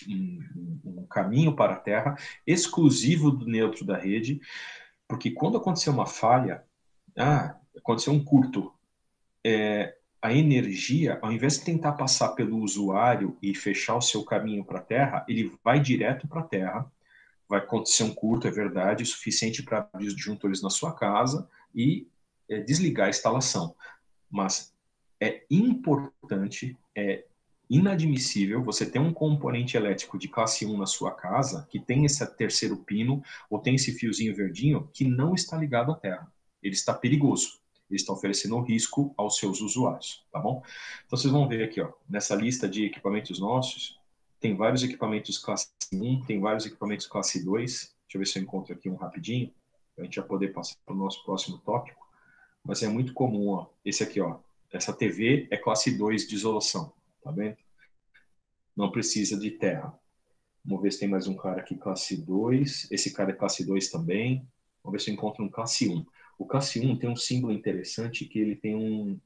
um caminho para a Terra exclusivo do neutro da rede, porque quando acontecer uma falha, aconteceu um curto, a energia, ao invés de tentar passar pelo usuário e fechar o seu caminho para a Terra, ele vai direto para a Terra, vai acontecer um curto, é verdade, o suficiente para abrir os disjuntores na sua casa e desligar a instalação. Mas é importante, inadmissível você ter um componente elétrico de classe 1 na sua casa que tem esse terceiro pino ou tem esse fiozinho verdinho que não está ligado à terra. Ele está perigoso. ele está oferecendo risco aos seus usuários, tá bom? Então, vocês vão ver aqui, ó, nessa lista de equipamentos nossos, tem vários equipamentos classe 1, tem vários equipamentos classe 2. Deixa eu ver se eu encontro aqui um rapidinho, para a gente já poder passar para o nosso próximo tópico. Mas é muito comum, ó, esse aqui, ó, essa TV é classe 2 de isolação, tá vendo? Não precisa de terra. Vamos ver se tem mais um cara aqui, classe 2. Esse cara é classe 2 também. Vamos ver se eu encontro um classe 1. O classe 1 tem um símbolo interessante que ele tem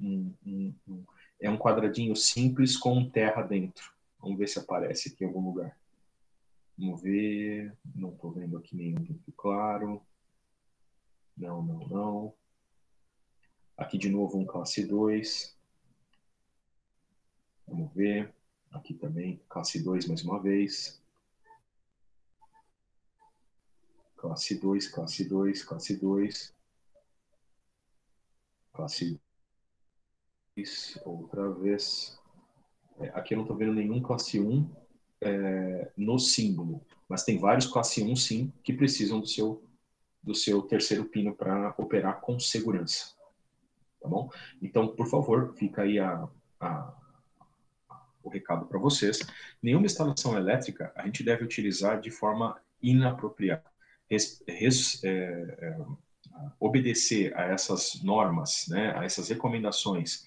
é um quadradinho simples com terra dentro. Vamos ver se aparece aqui em algum lugar. Vamos ver. Não estou vendo aqui nenhum muito claro. Não, não, não. Aqui de novo um classe 2. Vamos ver. Aqui também, classe 2 mais uma vez. Classe 2, classe 2, classe 2. Classe 2, outra vez. Aqui eu não estou vendo nenhum classe 1 no símbolo, mas tem vários classe 1 sim que precisam do seu terceiro pino para operar com segurança. Tá bom? Então, por favor, fica aí o recado para vocês. Nenhuma instalação elétrica a gente deve utilizar de forma inapropriada. Obedecer a essas normas, né, a essas recomendações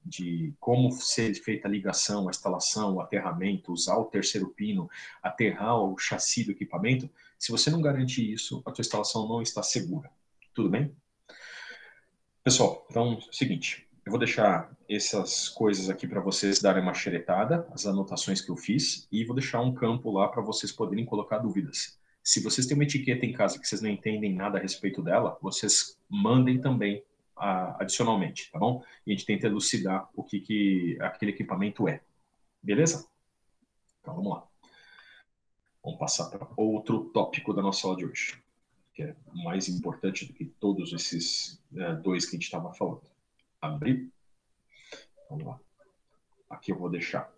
de como ser feita a ligação, a instalação, o aterramento, usar o terceiro pino, aterrar o chassi do equipamento, se você não garante isso, a sua instalação não está segura. Tudo bem? Pessoal, então, é o seguinte, eu vou deixar essas coisas aqui para vocês darem uma xeretada, as anotações que eu fiz, e vou deixar um campo lá para vocês poderem colocar dúvidas. Se vocês têm uma etiqueta em casa que vocês não entendem nada a respeito dela, vocês mandem também adicionalmente, tá bom? E a gente tenta elucidar o que aquele equipamento é. Beleza? Então, vamos lá. Vamos passar para outro tópico da nossa aula de hoje, que é mais importante do que todos esses dois que a gente estava falando. Abrir. Vamos lá. Aqui eu vou deixar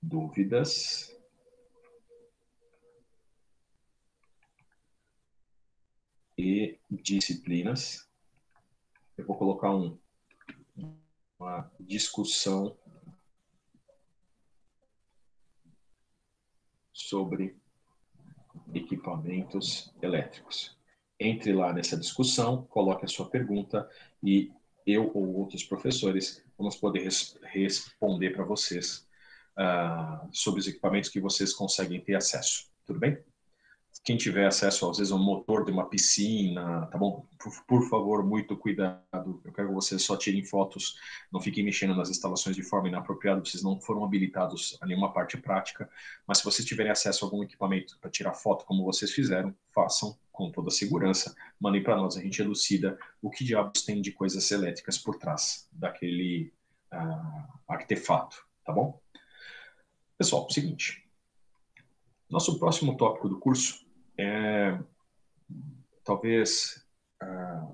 dúvidas. E disciplinas. Eu vou colocar uma discussão sobre equipamentos elétricos. Entre lá nessa discussão, coloque a sua pergunta e eu ou outros professores vamos poder responder para vocês sobre os equipamentos que vocês conseguem ter acesso. Tudo bem? Quem tiver acesso, às vezes, a um motor de uma piscina, tá bom? Por favor, muito cuidado. Eu quero que vocês só tirem fotos, não fiquem mexendo nas instalações de forma inapropriada, vocês não foram habilitados a nenhuma parte prática, mas se vocês tiverem acesso a algum equipamento para tirar foto, como vocês fizeram, façam com toda a segurança, mandem para nós, a gente elucida o que diabos tem de coisas elétricas por trás daquele artefato, tá bom? Pessoal, seguinte, nosso próximo tópico do curso é talvez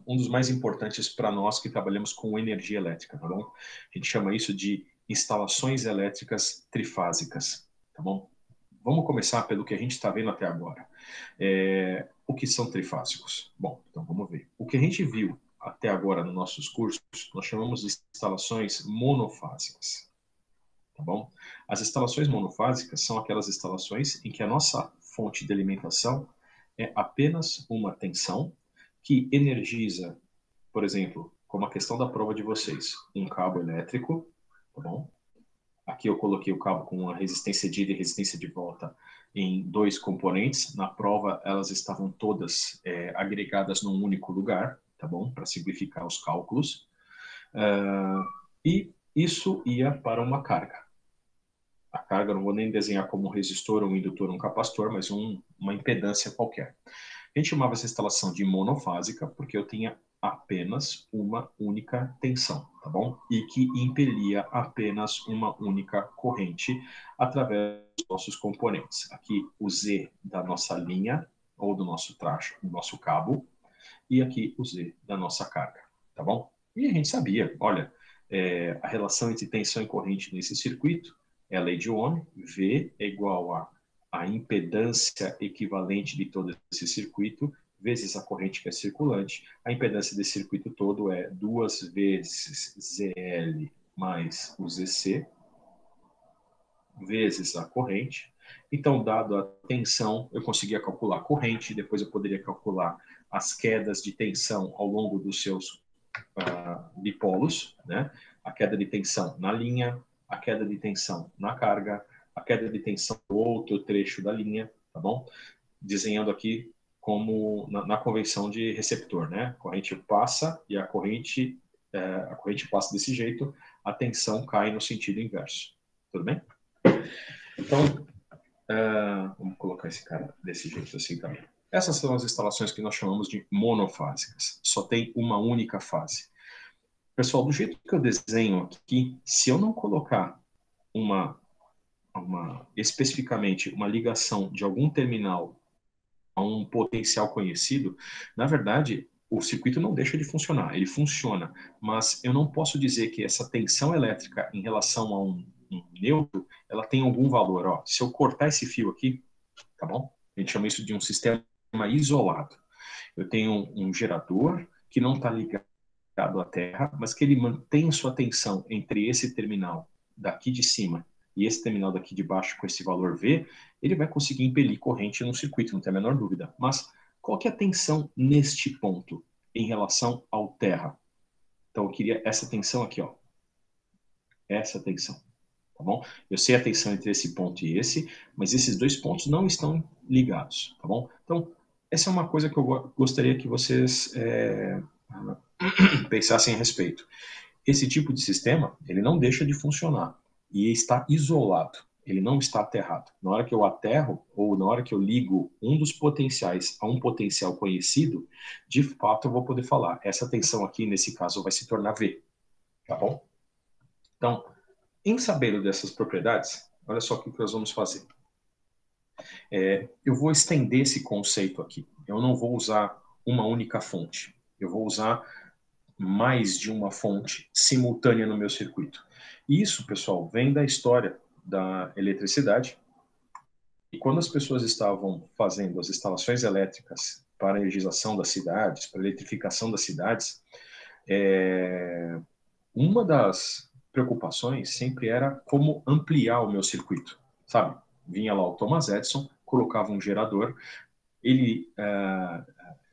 um dos mais importantes para nós que trabalhamos com energia elétrica, tá bom? A gente chama isso de instalações elétricas trifásicas, tá bom? Vamos começar pelo que a gente está vendo até agora. O que são trifásicos? Bom, então vamos ver. O que a gente viu até agora nos nossos cursos, nós chamamos de instalações monofásicas, tá bom? As instalações monofásicas são aquelas instalações em que a nossa fonte de alimentação é apenas uma tensão que energiza, por exemplo, como a questão da prova de vocês, um cabo elétrico, tá bom? Aqui eu coloquei o cabo com a resistência de ida e resistência de volta em dois componentes. Na prova, elas estavam todas agregadas num único lugar, tá bom? Para simplificar os cálculos. E isso ia para uma carga. A carga, não vou nem desenhar como um resistor, um indutor, um capacitor, mas uma impedância qualquer. A gente chamava essa instalação de monofásica porque eu tinha apenas uma única tensão, tá bom? E que impelia apenas uma única corrente através dos nossos componentes. Aqui o Z da nossa linha ou do nosso traço, do nosso cabo, e aqui o Z da nossa carga, tá bom? E a gente sabia, olha, a relação entre tensão e corrente nesse circuito é a lei de Ohm, V é igual a impedância equivalente de todo esse circuito vezes a corrente que é circulante. A impedância desse circuito todo é 2 vezes ZL mais o ZC, vezes a corrente. Então, dado a tensão, eu conseguia calcular a corrente, depois eu poderia calcular as quedas de tensão ao longo dos seus dipolos, né? A queda de tensão na linha, a queda de tensão na carga, a queda de tensão no outro trecho da linha, tá bom? Desenhando aqui como na convenção de receptor, né? A corrente passa e a corrente passa desse jeito, a tensão cai no sentido inverso. Tudo bem? Então, vamos colocar esse cara desse jeito assim também. Essas são as instalações que nós chamamos de monofásicas. Só tem uma única fase. Pessoal, do jeito que eu desenho aqui, se eu não colocar especificamente uma ligação de algum terminal a um potencial conhecido, na verdade, o circuito não deixa de funcionar, ele funciona, mas eu não posso dizer que essa tensão elétrica em relação a um neutro, ela tem algum valor. Ó, se eu cortar esse fio aqui, tá bom? A gente chama isso de um sistema isolado. Eu tenho um gerador que não está ligado à Terra, mas que ele mantém sua tensão entre esse terminal daqui de cima e esse terminal daqui de baixo com esse valor V, ele vai conseguir impelir corrente no circuito, não tem a menor dúvida. Mas qual que é a tensão neste ponto em relação ao Terra? Então eu queria essa tensão aqui, ó. Essa tensão, tá bom? Eu sei a tensão entre esse ponto e esse, mas esses dois pontos não estão ligados, tá bom? Então, essa é uma coisa que eu gostaria que vocês pensassem a respeito. Esse tipo de sistema, ele não deixa de funcionar e está isolado, ele não está aterrado. Na hora que eu aterro, ou na hora que eu ligo um dos potenciais a um potencial conhecido, de fato eu vou poder falar, essa tensão aqui, nesse caso, vai se tornar V, tá bom? Então, em sabendo dessas propriedades, olha só o que nós vamos fazer. Eu vou estender esse conceito aqui. Eu não vou usar uma única fonte. Eu vou usar mais de uma fonte simultânea no meu circuito. E isso, pessoal, vem da história da eletricidade. E quando as pessoas estavam fazendo as instalações elétricas para a energização das cidades, para a eletrificação das cidades, uma das preocupações sempre era como ampliar o meu circuito, sabe? Vinha lá o Thomas Edison, colocava um gerador, ele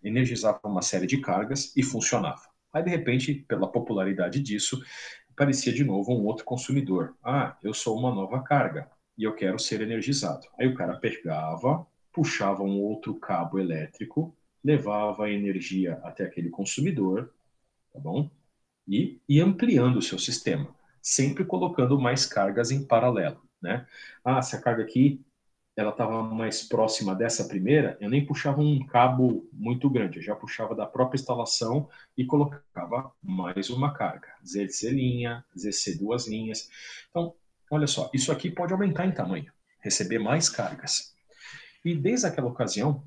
energizava uma série de cargas e funcionava. Aí, de repente, pela popularidade disso, aparecia de novo um outro consumidor. Ah, eu sou uma nova carga e eu quero ser energizado. Aí o cara pegava, puxava um outro cabo elétrico, levava a energia até aquele consumidor, tá bom? E ampliando o seu sistema, sempre colocando mais cargas em paralelo, né? Ah, se a carga aqui ela estava mais próxima dessa primeira, eu nem puxava um cabo muito grande, eu já puxava da própria instalação e colocava mais uma carga, ZC linha, ZC duas linhas. Então, olha só, isso aqui pode aumentar em tamanho, receber mais cargas. E desde aquela ocasião,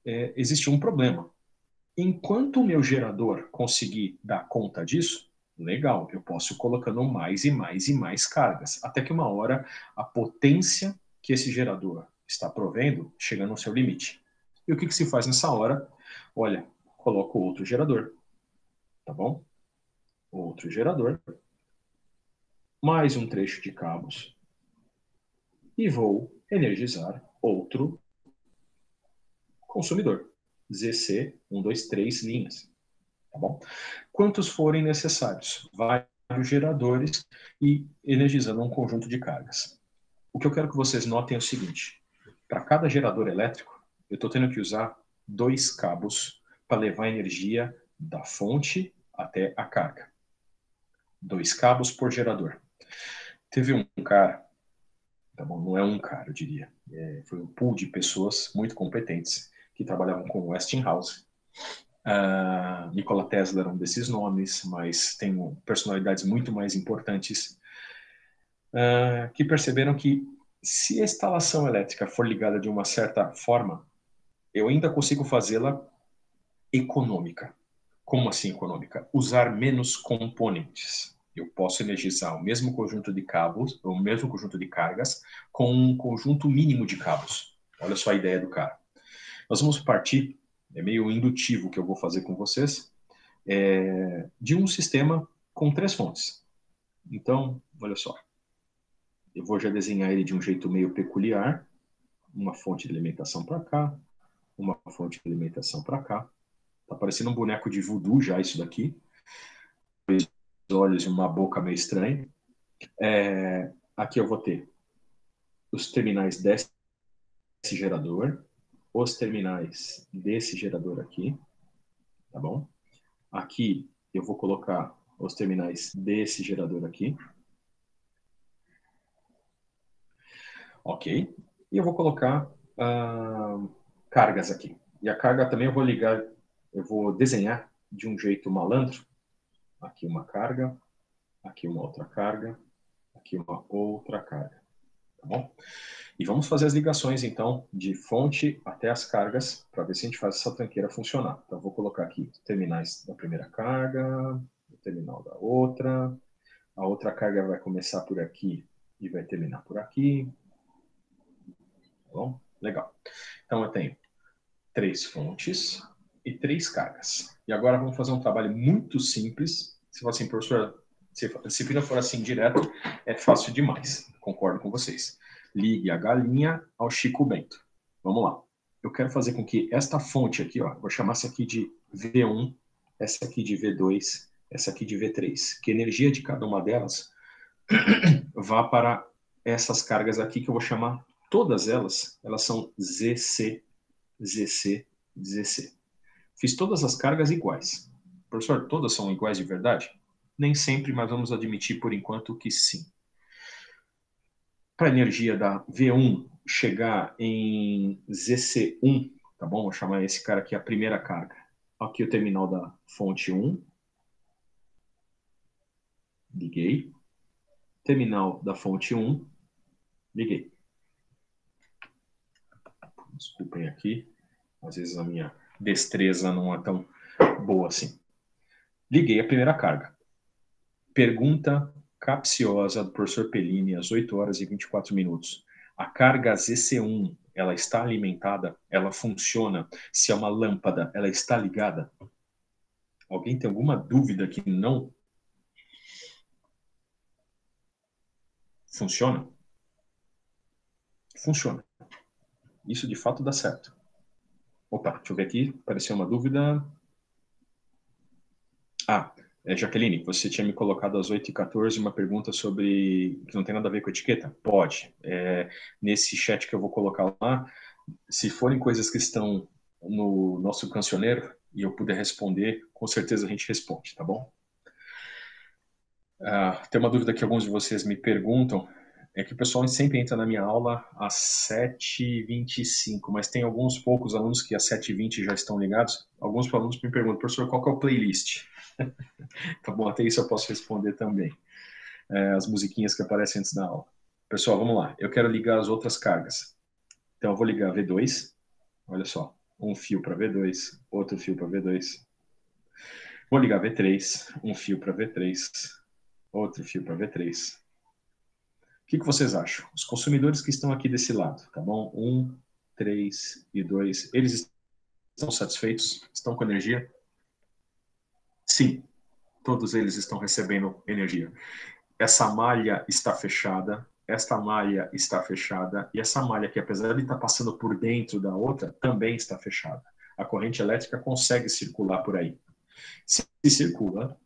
existe um problema. Enquanto o meu gerador conseguir dar conta disso, legal, eu posso ir colocando mais e mais e mais cargas, até que uma hora a potência que esse gerador está provendo chega no seu limite. E o que se faz nessa hora? Olha, coloco outro gerador, tá bom? Outro gerador, mais um trecho de cabos e vou energizar outro consumidor. ZC 1, 2, 3 linhas. Tá bom? Quantos forem necessários, vários geradores e energizando um conjunto de cargas. O que eu quero que vocês notem é o seguinte: para cada gerador elétrico, eu estou tendo que usar 2 cabos para levar a energia da fonte até a carga. 2 cabos por gerador. Teve um cara, tá bom, não é um cara, eu diria, foi um pool de pessoas muito competentes que trabalhavam com Westinghouse. Nikola Tesla era um desses nomes, mas tem personalidades muito mais importantes que perceberam que se a instalação elétrica for ligada de uma certa forma, eu ainda consigo fazê-la econômica. Como assim econômica? Usar menos componentes. Eu posso energizar o mesmo conjunto de cabos, o mesmo conjunto de cargas, com um conjunto mínimo de cabos. Olha só a ideia do cara. Nós vamos partir é meio indutivo que eu vou fazer com vocês, de um sistema com 3 fontes. Então, olha só, eu vou já desenhar ele de um jeito meio peculiar, uma fonte de alimentação para cá, uma fonte de alimentação para cá. Tá parecendo um boneco de voodoo já isso daqui. Dois olhos e uma boca meio estranha. Aqui eu vou ter os terminais desse gerador, os terminais desse gerador aqui, tá bom? Aqui eu vou colocar os terminais desse gerador aqui. Ok. E eu vou colocar cargas aqui. E a carga também eu vou ligar, eu vou desenhar de um jeito malandro. Aqui uma carga, aqui uma outra carga, aqui uma outra carga. Tá bom? E vamos fazer as ligações, então, de fonte até as cargas, para ver se a gente faz essa tranqueira funcionar. Então, eu vou colocar aqui terminais da primeira carga, o terminal da outra. A outra carga vai começar por aqui e vai terminar por aqui. Tá bom? Legal. Então, eu tenho 3 fontes e 3 cargas. E agora vamos fazer um trabalho muito simples. Se for assim, professor, se a disciplina for assim direto, é fácil demais. Concordo com vocês. Ligue a galinha ao Chico Bento. Vamos lá. Eu quero fazer com que esta fonte aqui, ó, vou chamar essa aqui de V1, essa aqui de V2, essa aqui de V3. Que a energia de cada uma delas vá para essas cargas aqui, que eu vou chamar todas elas são ZC, ZC, ZC. Fiz todas as cargas iguais. Professor, todas são iguais de verdade? Nem sempre, mas vamos admitir por enquanto que sim. Para a energia da V1 chegar em ZC1, tá bom? Vou chamar esse cara aqui a primeira carga. Aqui o terminal da fonte 1. Liguei. Terminal da fonte 1. Liguei. Desculpem aqui. Às vezes a minha destreza não é tão boa assim. Liguei a primeira carga. Pergunta capciosa do professor Pellini, às 8 horas e 24 minutos. A carga ZC1, ela está alimentada? Ela funciona? Se é uma lâmpada, ela está ligada? Alguém tem alguma dúvida que não funciona? Funciona. Isso de fato dá certo. Opa, deixa eu ver aqui. Apareceu uma dúvida. Jaqueline, você tinha me colocado às 8h14 uma pergunta sobre que não tem nada a ver com etiqueta? Pode. Nesse chat que eu vou colocar lá, se forem coisas que estão no nosso cancioneiro e eu puder responder, com certeza a gente responde, tá bom? Tem uma dúvida que alguns de vocês me perguntam, é que o pessoal sempre entra na minha aula às 7h25, mas tem alguns poucos alunos que às 7h20 já estão ligados. Alguns alunos me perguntam, professor, qual que é o playlist? Tá bom, até isso eu posso responder também. As musiquinhas que aparecem antes da aula. Pessoal, vamos lá. Eu quero ligar as outras cargas. Então, eu vou ligar V2. Olha só. Um fio para V2, outro fio para V2. Vou ligar V3. Um fio para V3, outro fio para V3. O que vocês acham? Os consumidores que estão aqui desse lado, tá bom? 1, 3 e 2. Eles estão satisfeitos? Estão com energia? Sim. Todos eles estão recebendo energia. Essa malha está fechada, esta malha está fechada, e essa malha que, apesar de estar passando por dentro da outra, também está fechada. A corrente elétrica consegue circular por aí. Se circula,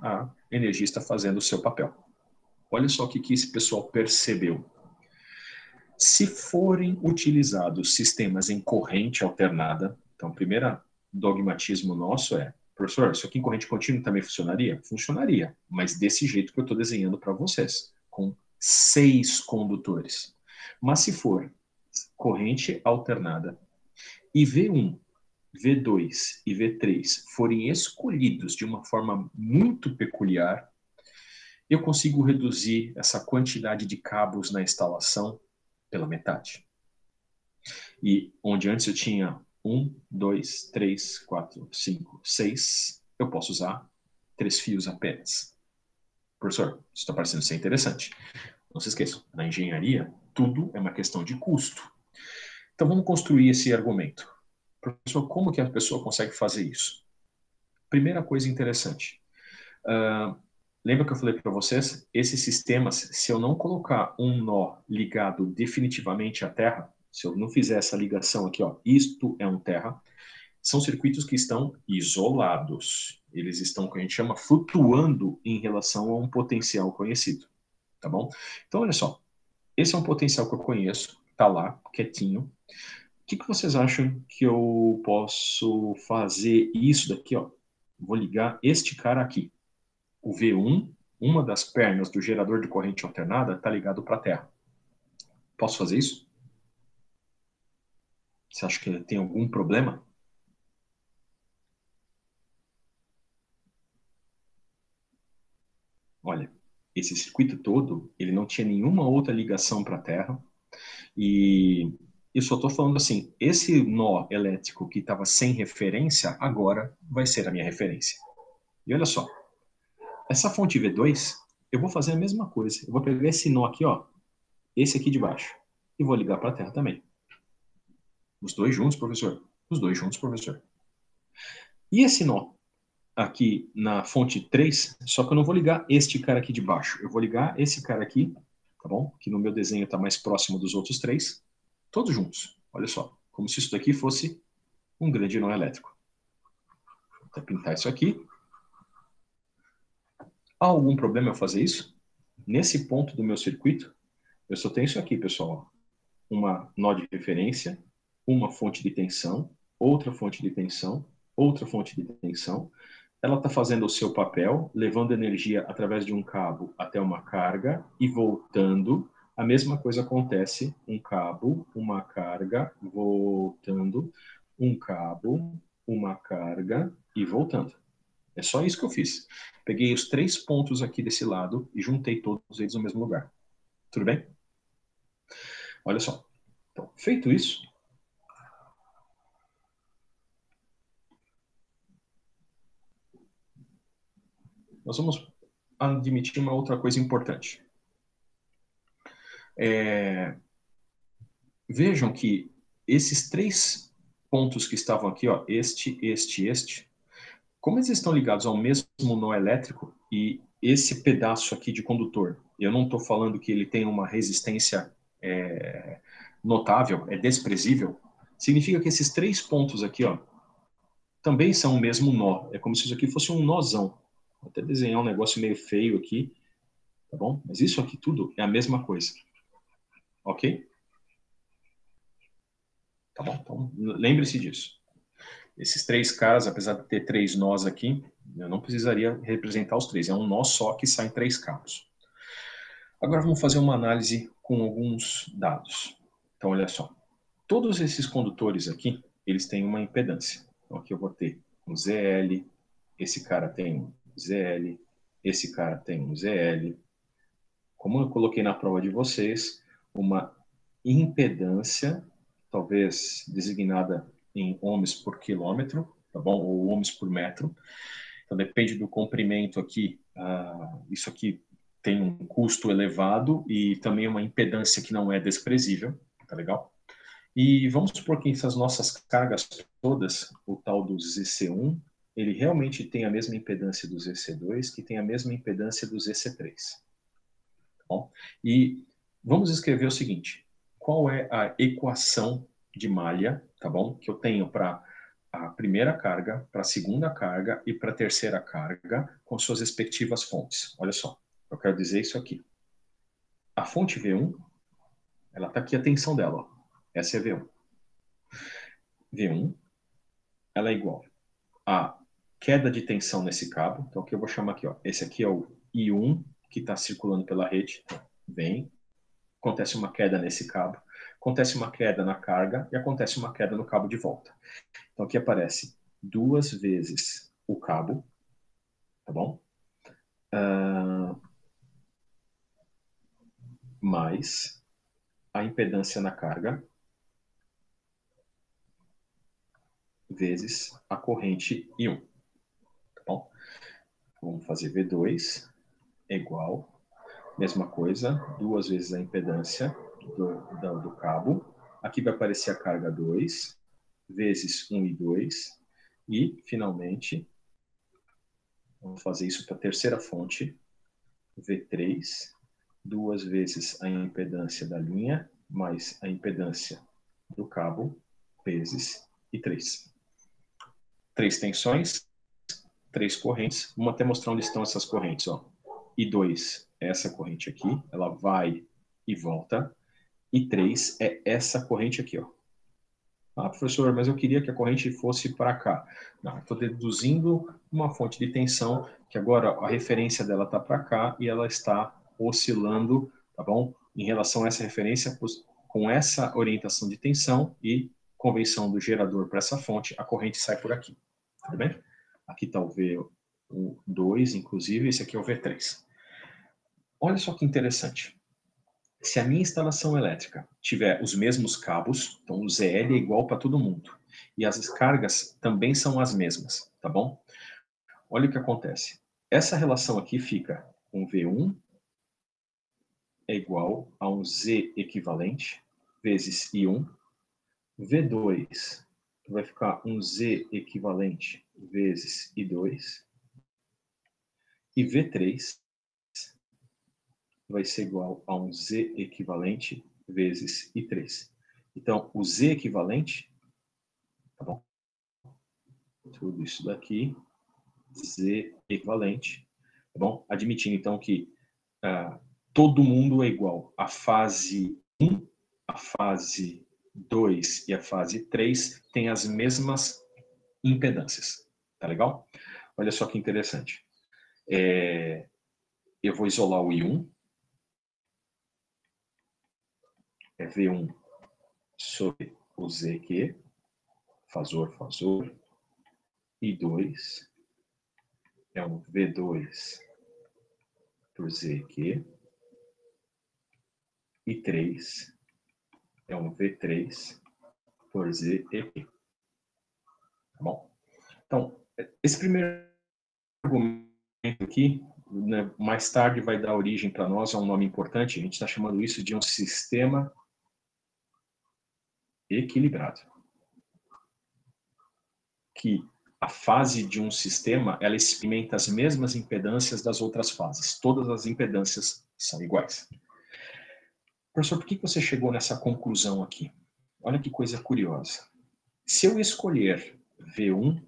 a energia está fazendo o seu papel. Olha só o que esse pessoal percebeu. Se forem utilizados sistemas em corrente alternada, então, o primeiro dogmatismo nosso é, professor, isso aqui em corrente contínua também funcionaria? Funcionaria, mas desse jeito que eu estou desenhando para vocês, com 6 condutores. Mas se for corrente alternada e V1, V2 e V3 forem escolhidos de uma forma muito peculiar, eu consigo reduzir essa quantidade de cabos na instalação pela metade. E onde antes eu tinha 1, 2, 3, 4, 5, 6, eu posso usar 3 fios apenas. Professor, isso está parecendo ser interessante. Não se esqueçam, na engenharia, tudo é uma questão de custo. Então vamos construir esse argumento. Professor, como que a pessoa consegue fazer isso? Primeira coisa interessante. Lembra que eu falei para vocês? Esses sistemas, se eu não colocar um nó ligado definitivamente à Terra, se eu não fizer essa ligação aqui, ó, isto é um Terra, são circuitos que estão isolados. Eles estão, o que a gente chama, flutuando em relação a um potencial conhecido. Tá bom? Então, olha só. Esse é um potencial que eu conheço, tá lá, quietinho. O que vocês acham que eu posso fazer isso daqui, ó? Vou ligar este cara aqui. O V1, uma das pernas do gerador de corrente alternada, está ligado para a Terra. Posso fazer isso? Você acha que tem algum problema? Olha, esse circuito todo, ele não tinha nenhuma outra ligação para a Terra. E eu só estou falando assim, esse nó elétrico que estava sem referência, agora vai ser a minha referência. E olha só, essa fonte V2, eu vou fazer a mesma coisa. Eu vou pegar esse nó aqui, ó, esse aqui de baixo, e vou ligar para a Terra também. Os dois juntos, professor? Os dois juntos, professor. E esse nó aqui na fonte 3, só que eu não vou ligar este cara aqui de baixo. Eu vou ligar esse cara aqui, tá bom? Que no meu desenho está mais próximo dos outros três. Todos juntos. Olha só. Como se isso daqui fosse um grande nó elétrico. Vou pintar isso aqui. Há algum problema eu fazer isso? Nesse ponto do meu circuito, eu só tenho isso aqui, pessoal. Uma nó de referência, uma fonte de tensão, outra fonte de tensão, outra fonte de tensão. Ela está fazendo o seu papel, levando energia através de um cabo até uma carga e voltando. A mesma coisa acontece, um cabo, uma carga, voltando, um cabo, uma carga e voltando. É só isso que eu fiz. Peguei os três pontos aqui desse lado e juntei todos eles no mesmo lugar. Tudo bem? Olha só. Então, feito isso, nós vamos admitir uma outra coisa importante. Vejam que esses três pontos que estavam aqui, ó, este, como eles estão ligados ao mesmo nó elétrico e esse pedaço aqui de condutor, eu não estou falando que ele tem uma resistência notável, é desprezível, significa que esses três pontos aqui, ó, também são o mesmo nó. É como se isso aqui fosse um nozão. Vou até desenhar um negócio meio feio aqui, tá bom? Mas isso aqui tudo é a mesma coisa, ok? Tá bom? Então, lembre-se disso. Esses três caras, apesar de ter três nós aqui, eu não precisaria representar os três. É um nó só que sai em três cabos. Agora vamos fazer uma análise com alguns dados. Então, olha só. Todos esses condutores aqui, eles têm uma impedância. Então, aqui eu vou ter um ZL, esse cara tem um ZL, esse cara tem um ZL. Como eu coloquei na prova de vocês, uma impedância, talvez designada em ohms por quilômetro, tá bom? Ou ohms por metro. Então, depende do comprimento aqui. Isso aqui tem um custo elevado e também uma impedância que não é desprezível, tá legal? E vamos supor que essas nossas cargas todas, o tal do ZC1, ele realmente tem a mesma impedância do ZC2, que tem a mesma impedância do ZC3. Tá bom? E vamos escrever o seguinte: qual é a equação de malha, tá bom? Que eu tenho para a primeira carga, para a segunda carga e para a terceira carga, com suas respectivas fontes. Olha só, eu quero dizer isso aqui. A fonte V1, ela está aqui a tensão dela, ó. Essa é V1. V1, ela é igual a queda de tensão nesse cabo. Então, aqui eu vou chamar aqui, ó. Esse aqui é o I1, que está circulando pela rede. Vem, acontece uma queda nesse cabo, acontece uma queda na carga e acontece uma queda no cabo de volta. Então, aqui aparece duas vezes o cabo, tá bom? Mais a impedância na carga vezes a corrente I1, tá bom? Vamos fazer V2 é igual, mesma coisa, duas vezes a impedância do cabo. Aqui vai aparecer a carga 2 vezes 1 e 2. E, finalmente, vamos fazer isso para a terceira fonte, V3, 2 vezes a impedância da linha, mais a impedância do cabo, vezes e 3. 3 tensões, 3 correntes. Vamos até mostrar onde estão essas correntes. Ó. I2 é essa corrente aqui, ela vai e volta. I3 é essa corrente aqui. Ó. Ah, professor, mas eu queria que a corrente fosse para cá. Não, estou deduzindo uma fonte de tensão, que agora a referência dela está para cá e ela está oscilando, tá bom? Em relação a essa referência, com essa orientação de tensão e convenção do gerador para essa fonte, a corrente sai por aqui. Tá bem? Aqui está o V2, inclusive, esse aqui é o V3. Olha só que interessante. Se a minha instalação elétrica tiver os mesmos cabos, então o ZL é igual para todo mundo, e as cargas também são as mesmas, tá bom? Olha o que acontece. Essa relação aqui fica um V1 é igual a um Z equivalente vezes I1, V2 vai ficar um Z equivalente vezes I2, e V3 vai ser igual a um Z equivalente vezes I3. Então, o Z equivalente, tá bom? Tudo isso daqui, Z equivalente, tá bom? Admitindo, então, que todo mundo é igual. A fase 1, a fase 2 e a fase 3 têm as mesmas impedâncias. Tá legal? Olha só que interessante. Eu vou isolar o I1, é V1 sobre o ZQ, fasor, I2 é um V2 por ZQ, I3 é um V3 por ZEP. Tá bom? Então, esse primeiro argumento aqui, né, mais tarde vai dar origem para nós a um nome importante, a gente está chamando isso de um sistema equilibrado. Que a fase de um sistema, ela experimenta as mesmas impedâncias das outras fases. Todas as impedâncias são iguais. Professor, por que você chegou nessa conclusão aqui? Olha que coisa curiosa. Se eu escolher V1,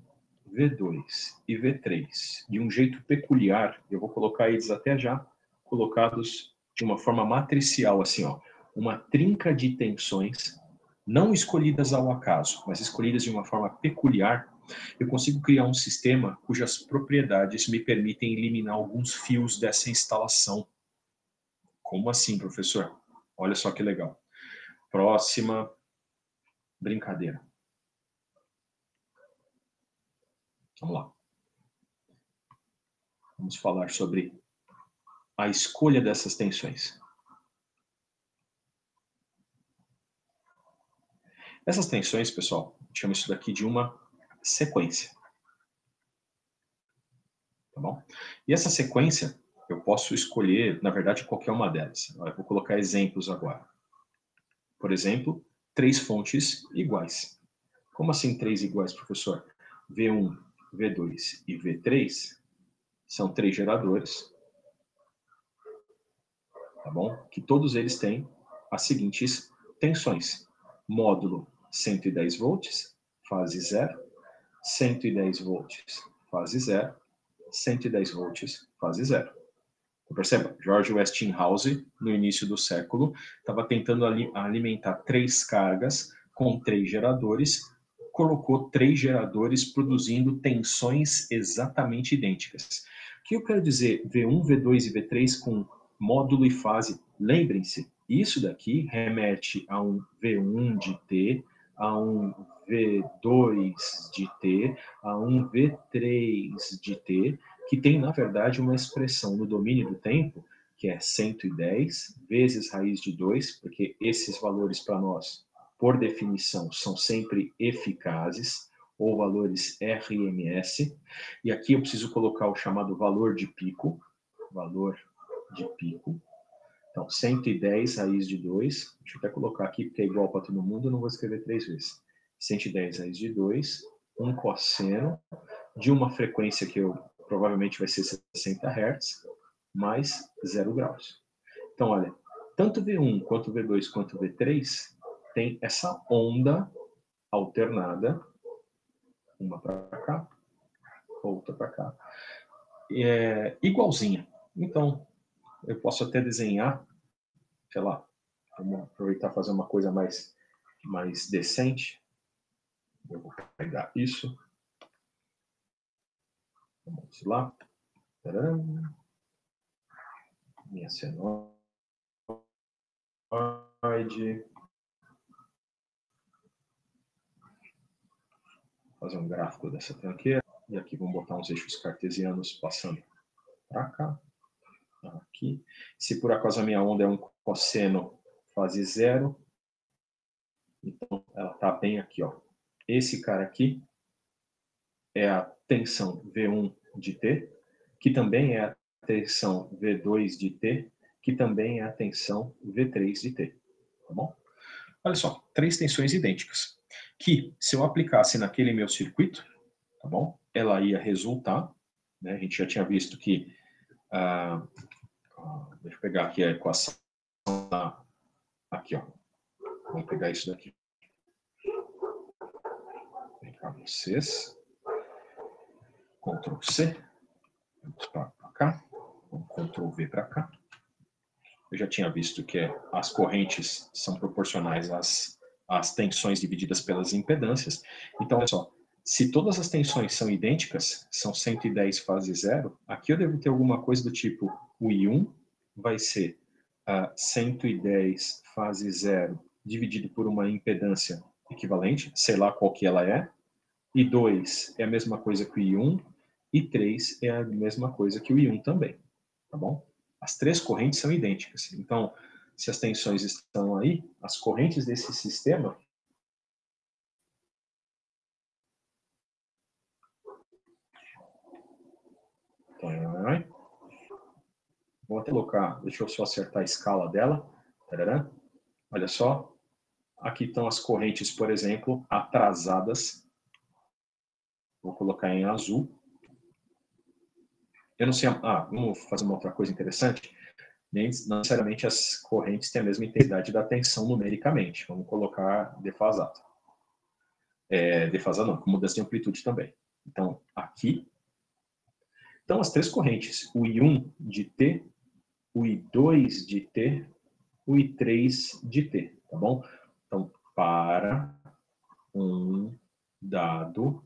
V2 e V3 de um jeito peculiar, eu vou colocar eles até já colocados de uma forma matricial, assim, ó, uma trinca de tensões, não escolhidas ao acaso, mas escolhidas de uma forma peculiar, eu consigo criar um sistema cujas propriedades me permitem eliminar alguns fios dessa instalação. Como assim, professor? Olha só que legal. Próxima brincadeira. Vamos lá. Vamos falar sobre a escolha dessas tensões. Essas tensões, pessoal, chama isso daqui de uma sequência. Tá bom? E essa sequência, eu posso escolher, na verdade, qualquer uma delas. Eu vou colocar exemplos agora. Por exemplo, 3 fontes iguais. Como assim 3 iguais, professor? V1, V2 e V3 são 3 geradores, tá bom? Que todos eles têm as seguintes tensões. Módulo 110 volts, fase 0, 110 volts, fase 0, 110 volts, fase 0. Então, perceba, George Westinghouse, no início do século, estava tentando alimentar 3 cargas com 3 geradores, colocou 3 geradores produzindo tensões exatamente idênticas. O que eu quero dizer V1, V2 e V3 com módulo e fase? Lembrem-se, isso daqui remete a um V1 de T, a um V2 de T, a um V3 de T, que tem, na verdade, uma expressão no domínio do tempo, que é 110 vezes raiz de 2, porque esses valores para nós, por definição, são sempre eficazes, ou valores RMS, e aqui eu preciso colocar o chamado valor de pico, então 110 raiz de 2, deixa eu até colocar aqui, porque é igual para todo mundo, eu não vou escrever 3 vezes, 110 raiz de 2, um cosseno de uma frequência que provavelmente vai ser 60 Hz, mais 0 graus. Então, olha, tanto V1 quanto V2 quanto V3 tem essa onda alternada, uma para cá, outra para cá, igualzinha. Então, eu posso até desenhar, sei lá, vamos aproveitar e fazer uma coisa mais decente. Eu vou pegar isso. Vamos lá. Tcharam. Minha senoide. Fazer um gráfico dessa tranqueira. E aqui vamos botar uns eixos cartesianos passando para cá. Aqui. Se por acaso a minha onda é um cosseno fase 0, então ela está bem aqui, ó. Esse cara aqui é a tensão V1 de T, que também é a tensão V2 de T, que também é a tensão V3 de T. Tá bom? Olha só, 3 tensões idênticas, que se eu aplicasse naquele meu circuito, tá bom? Ela ia resultar, né? A gente já tinha visto que, deixa eu pegar aqui a equação, aqui, ó. Vamos pegar isso daqui. Vem cá vocês. Ctrl C, vamos para cá, Ctrl V para cá. Eu já tinha visto que as correntes são proporcionais às tensões divididas pelas impedâncias. Então, olha só, se todas as tensões são idênticas, são 110 fase 0, aqui eu devo ter alguma coisa do tipo, o I1 vai ser 110 fase 0 dividido por uma impedância equivalente, sei lá qual que ela é, e 2 é a mesma coisa que o I1, e 3 é a mesma coisa que o I1 também, tá bom? As 3 correntes são idênticas. Então, se as tensões estão aí, as correntes desse sistema vou até colocar, deixa eu só acertar a escala dela. Tarará. Olha só, aqui estão as correntes, por exemplo, atrasadas. Vou colocar em azul. Eu não sei, vamos fazer uma outra coisa interessante. Nem necessariamente as correntes têm a mesma intensidade da tensão numericamente. Vamos colocar defasado. Defasado não, com mudança de amplitude também. Então, aqui estão as 3 correntes, o I1 de T, o I2 de T, o I3 de T, tá bom? Então, para um dado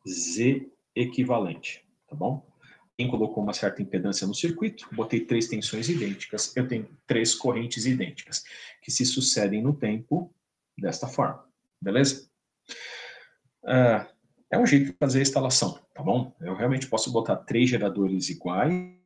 Z equivalente, tá bom? Quem colocou uma certa impedância no circuito, botei 3 tensões idênticas, eu tenho 3 correntes idênticas, que se sucedem no tempo desta forma, beleza? É um jeito de fazer a instalação, tá bom? Eu realmente posso botar 3 geradores iguais,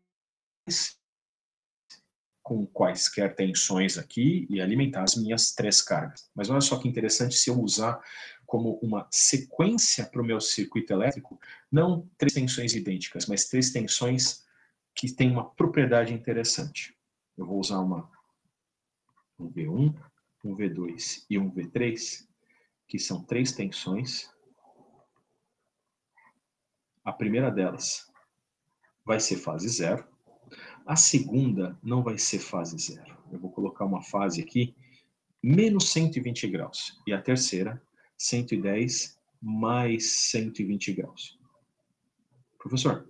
com quaisquer tensões aqui, e alimentar as minhas 3 cargas. Mas olha só que interessante se eu usar como uma sequência para o meu circuito elétrico, não 3 tensões idênticas, mas 3 tensões que têm uma propriedade interessante. Eu vou usar um V1, um V2 e um V3, que são 3 tensões. A primeira delas vai ser fase 0. A segunda não vai ser fase 0. Eu vou colocar uma fase aqui, menos 120 graus. E a terceira, 110 mais 120 graus. Professor,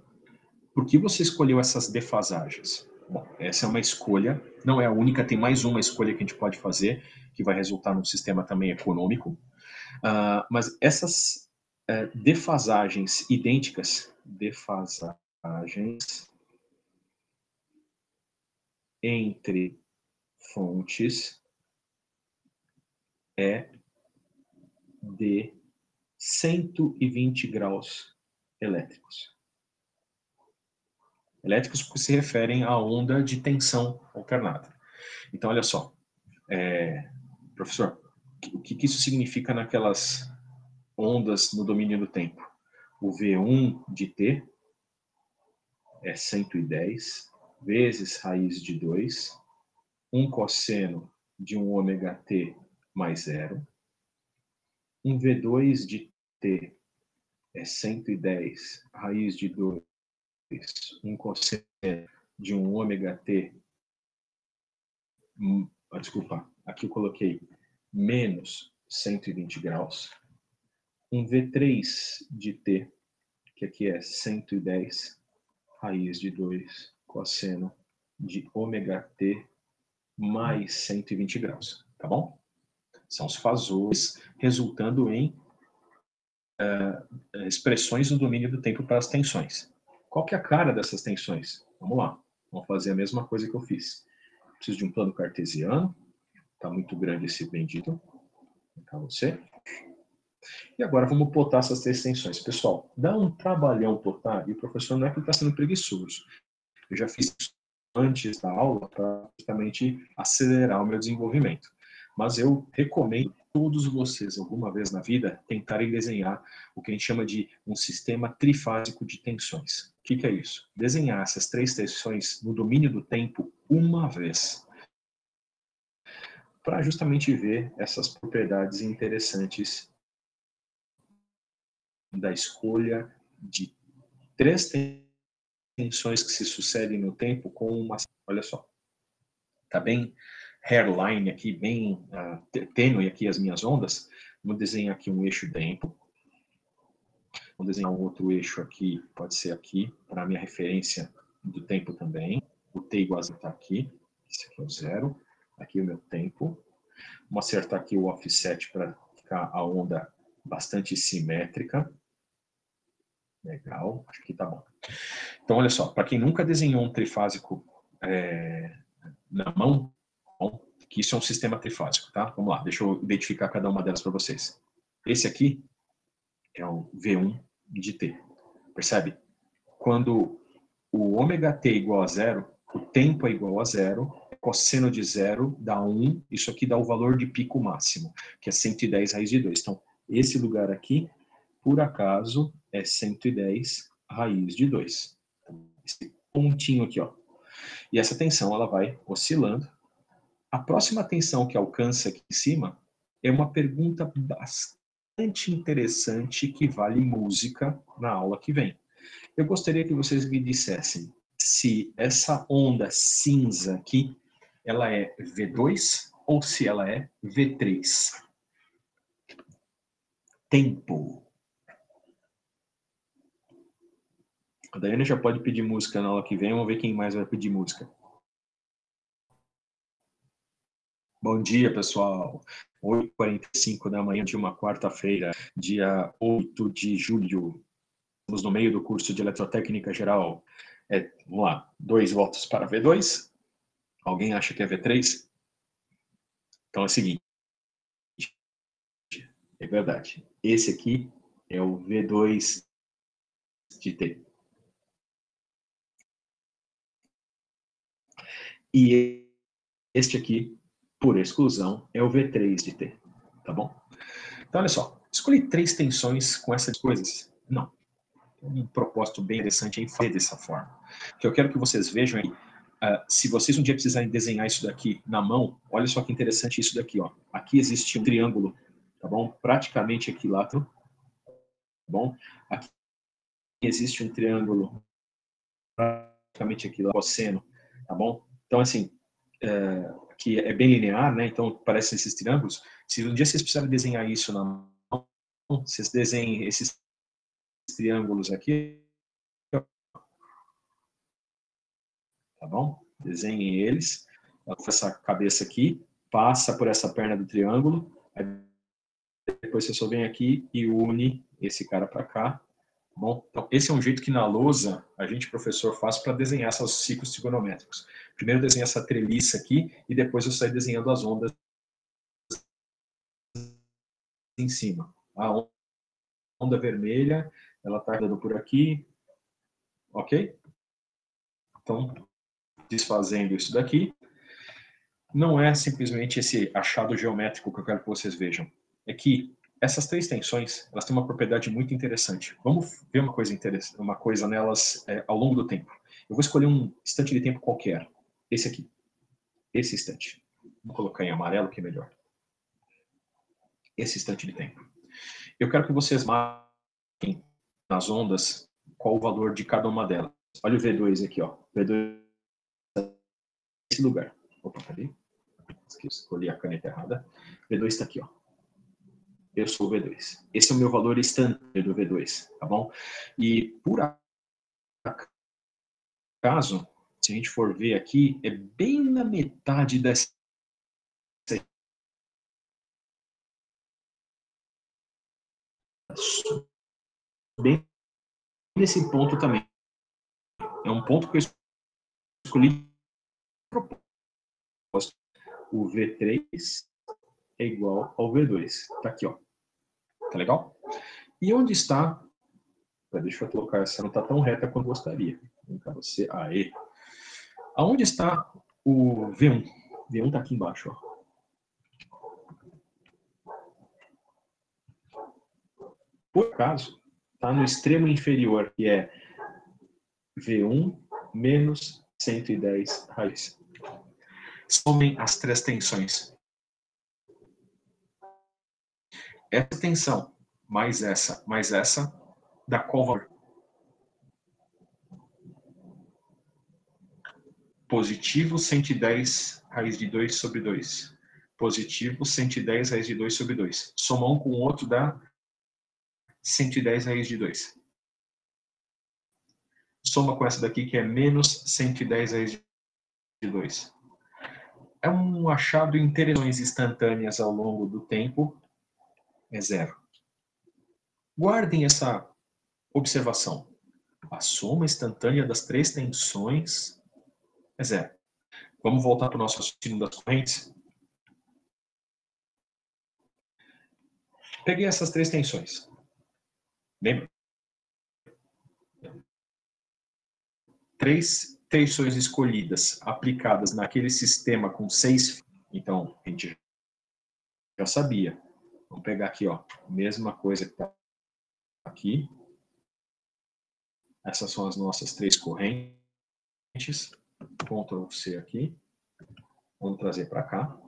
por que você escolheu essas defasagens? Bom, essa é uma escolha, não é a única, tem mais uma escolha que a gente pode fazer, que vai resultar num sistema também econômico. Mas essas defasagens idênticas, defasagens entre fontes de 120 graus elétricos. Elétricos porque se referem à onda de tensão alternada. Então, olha só, professor, o que isso significa naquelas ondas no domínio do tempo? O V1 de T é 110 vezes raiz de 2, 1 cosseno de 1 ômega T mais 0. Um V2 de T é 110 raiz de 2. Um cosseno de um ômega T, desculpa, aqui eu coloquei menos 120 graus. Um V3 de T, que aqui é 110 raiz de 2 cosseno de ômega T mais 120 graus, tá bom? São os fasores resultando em expressões no domínio do tempo para as tensões. Qual que é a cara dessas tensões? Vamos lá, vamos fazer a mesma coisa que eu fiz. Preciso de um plano cartesiano, está muito grande esse bendito, para você. E agora vamos plotar essas três tensões. Pessoal, dá um trabalhão plotar, e o professor não é que está sendo preguiçoso. Eu já fiz isso antes da aula para justamente acelerar o meu desenvolvimento. Mas eu recomendo todos vocês, alguma vez na vida, tentarem desenhar o que a gente chama de um sistema trifásico de tensões. O que é isso? Desenhar essas três tensões no domínio do tempo uma vez, para justamente ver essas propriedades interessantes da escolha de três tensões que se sucedem no tempo com uma... Olha só, tá bem hairline aqui, bem tênue aqui as minhas ondas. Vou desenhar aqui um eixo tempo. Vou desenhar um outro eixo aqui, pode ser aqui, para a minha referência do tempo também. O t igual a zero está aqui. Esse aqui é o zero. Aqui é o meu tempo. Vamos acertar aqui o offset para ficar a onda bastante simétrica. Legal, acho que tá bom. Então, olha só, para quem nunca desenhou um trifásico na mão, bom, que isso é um sistema trifásico, tá? Vamos lá, deixa eu identificar cada uma delas para vocês. Esse aqui é o V1 de T, percebe? Quando o ômega T é igual a zero, o tempo é igual a zero, cosseno de zero dá 1, isso aqui dá o valor de pico máximo, que é 110 raiz de 2. Então, esse lugar aqui, por acaso, é 110 raiz de 2. Esse pontinho aqui, ó. E essa tensão, ela vai oscilando. A próxima tensão que alcança aqui em cima é uma pergunta bastante interessante que vale música na aula que vem. Eu gostaria que vocês me dissessem se essa onda cinza aqui, ela é V2 ou se ela é V3. Tempo. A Daiane já pode pedir música na aula que vem, vamos ver quem mais vai pedir música. Bom dia, pessoal. 8h45 da manhã de uma quarta-feira, dia 8 de julho. Estamos no meio do curso de Eletrotécnica Geral. Vamos lá, 2 votos para V2. Alguém acha que é V3? Então é o seguinte. É verdade. Esse aqui é o V2 de T. E este aqui, por exclusão, é o V3 de T. Tá bom? Então, olha só. Escolhi 3 tensões com essas coisas? Não. Um propósito bem interessante em fazer dessa forma. O que eu quero que vocês vejam aí, se vocês um dia precisarem desenhar isso daqui na mão, olha só que interessante isso daqui, ó. Aqui existe um triângulo, tá bom? Praticamente equilátero, tá bom? Aqui existe um triângulo praticamente equilátero, cosseno, tá bom? Então, assim, que é bem linear, né? Então, parecem esses triângulos. Se um dia vocês precisarem desenhar isso na mão, vocês desenhem esses triângulos aqui, tá bom? Desenhem eles. Essa cabeça aqui, passa por essa perna do triângulo, aí depois você só vem aqui e une esse cara para cá, tá bom? Então, esse é um jeito que na lousa a gente, professor, faz para desenhar esses ciclos trigonométricos. Primeiro eu desenho essa treliça aqui e depois eu saio desenhando as ondas em cima. A onda vermelha, ela está andando por aqui, ok? Então, desfazendo isso daqui, não é simplesmente esse achado geométrico que eu quero que vocês vejam. É que essas 3 tensões, elas têm uma propriedade muito interessante. Vamos ver uma coisa nelas ao longo do tempo. Eu vou escolher um instante de tempo qualquer. Esse aqui. Esse instante. Vou colocar em amarelo que é melhor. Esse instante de tempo. Eu quero que vocês marquem nas ondas qual o valor de cada uma delas. Olha o V2 aqui, ó. V2 nesse lugar. Opa, cadê? Escolhi a caneta errada. V2 está aqui, ó. Eu sou o V2. Esse é o meu valor instantâneo do V2, tá bom? E por acaso, se a gente for ver aqui, é bem na metade dessa bem nesse ponto também. É um ponto que eu escolhi propósito. O V3 é igual ao V2. Tá aqui, ó. Tá legal? E onde está... Deixa eu colocar essa, não tá tão reta quanto eu gostaria. Vem cá você. Aê. Aonde está o V1? V1 tá aqui embaixo, ó. Por acaso, está no extremo inferior, que é V1 menos 110 raiz. Somem as três tensões. Essa tensão, mais essa, dá qual valor? Positivo 110 raiz de 2 sobre 2. Positivo 110 raiz de 2 sobre 2. Soma um com o outro dá 110 raiz de 2. Soma com essa daqui que é menos 110 raiz de 2. É um achado em interações instantâneas ao longo do tempo, é zero. Guardem essa observação. A soma instantânea das três tensões é zero. Vamos voltar para o nosso raciocínio das correntes. Peguei essas três tensões. Lembra? Três tensões escolhidas, aplicadas naquele sistema com 6. Então, a gente já sabia. Vamos pegar aqui, ó, mesma coisa que está aqui. Essas são as nossas três correntes. Ctrl C aqui. Vamos trazer para cá.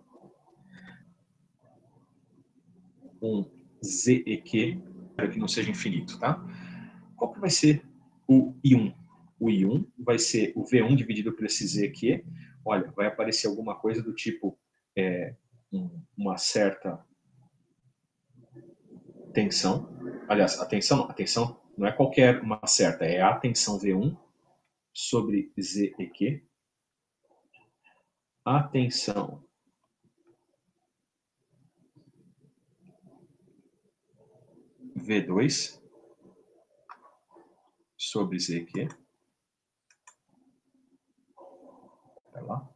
Um ZEQ, para que não seja infinito, tá? Qual que vai ser o I1? O I1 vai ser o V1 dividido por esse ZQ. Olha, vai aparecer alguma coisa do tipo uma certa tensão. Aliás, a tensão não é qualquer uma certa, é a tensão V1 sobre ZEQ. A tensão V2 sobre ZQ. Vai lá.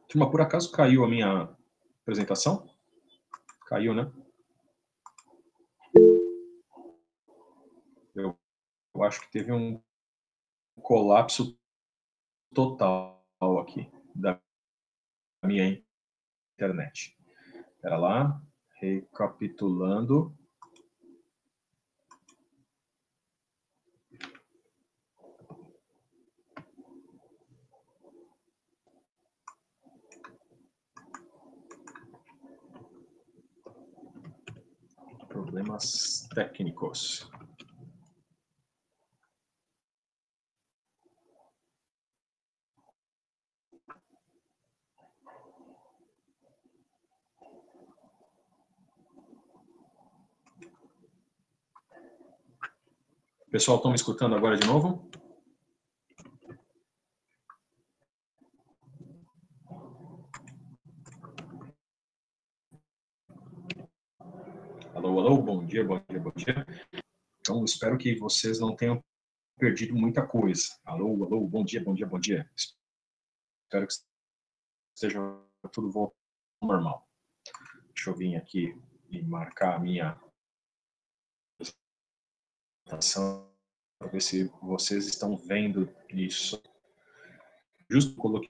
Turma, por acaso caiu a minha apresentação? Caiu, né? Eu acho que teve um colapso total aqui da minha internet. Espera lá, recapitulando. Problemas técnicos. Pessoal, estão me escutando agora de novo? Alô, alô, bom dia, bom dia, bom dia. Então, espero que vocês não tenham perdido muita coisa. Alô, alô, bom dia, bom dia, bom dia. Espero que esteja tudo voltando ao normal. Deixa eu vir aqui e marcar a minha apresentação para ver se vocês estão vendo isso. Justo coloquei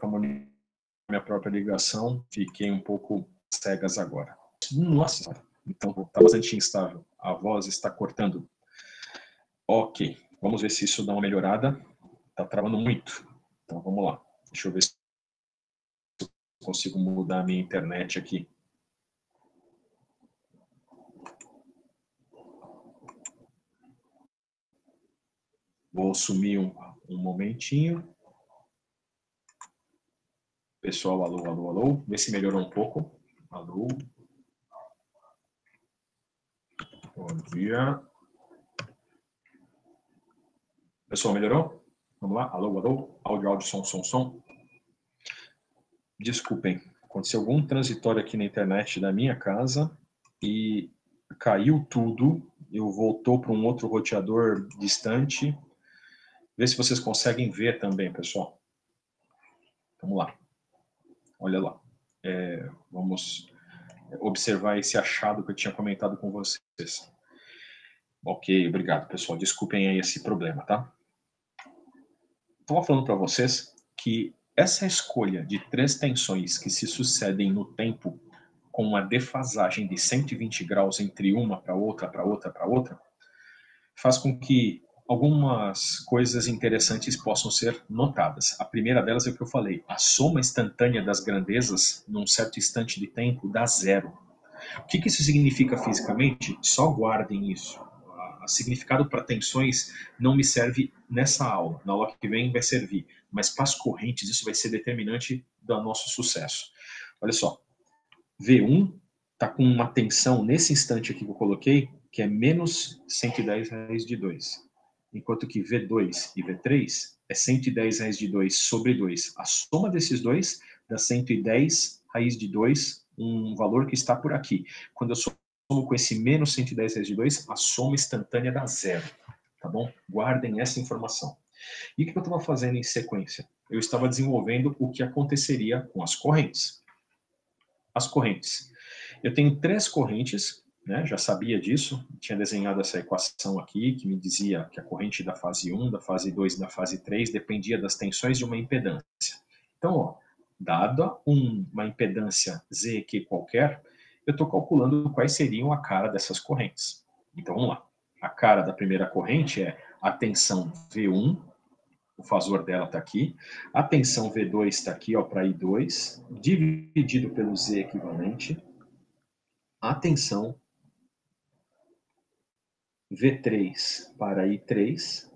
a minha própria ligação, fiquei um pouco cegas agora. Nossa, então está bastante instável. A voz está cortando. Ok. Vamos ver se isso dá uma melhorada. Tá travando muito. Então vamos lá. Deixa eu ver se eu consigo mudar a minha internet aqui. Vou sumir um momentinho. Pessoal, alô, alô, alô. Vê se melhorou um pouco. Alô. Bom dia. Pessoal, melhorou? Vamos lá. Alô, alô. Áudio, áudio, som, som, som. Desculpem. Aconteceu algum transitório aqui na internet da minha casa e caiu tudo. Eu voltou para um outro roteador distante. Vê se vocês conseguem ver também, pessoal. Vamos lá. Olha lá. Vamos observar esse achado que eu tinha comentado com vocês. Ok, obrigado, pessoal. Desculpem aí esse problema, tá? Estava falando para vocês que essa escolha de 3 tensões que se sucedem no tempo com uma defasagem de 120 graus entre uma para outra, para outra, para outra, faz com que algumas coisas interessantes possam ser notadas. A primeira delas é o que eu falei, a soma instantânea das grandezas num certo instante de tempo dá zero. O que isso significa fisicamente? Só guardem isso. O significado para tensões não me serve nessa aula. Na aula que vem vai servir. Mas para as correntes, isso vai ser determinante do nosso sucesso. Olha só. V1 está com uma tensão nesse instante aqui que eu coloquei, que é menos 110 raiz de 2. Enquanto que V2 e V3 é 110 raiz de 2 sobre 2. A soma desses dois dá 110 raiz de 2, um valor que está por aqui. Quando eu somo com esse menos 110 raiz de 2, a soma instantânea dá zero. Tá bom? Guardem essa informação. E o que eu estava fazendo em sequência? Eu estava desenvolvendo o que aconteceria com as correntes. As correntes. Eu tenho 3 correntes, né, já sabia disso, tinha desenhado essa equação aqui, que me dizia que a corrente da fase 1, da fase 2 e da fase 3 dependia das tensões de uma impedância. Então, ó, dada uma impedância ZQ qualquer, eu estou calculando quais seriam a cara dessas correntes. Então, vamos lá. A cara da primeira corrente é a tensão V1, o fasor dela está aqui, a tensão V2 está aqui para I2, dividido pelo Z equivalente, a tensão V3 para I3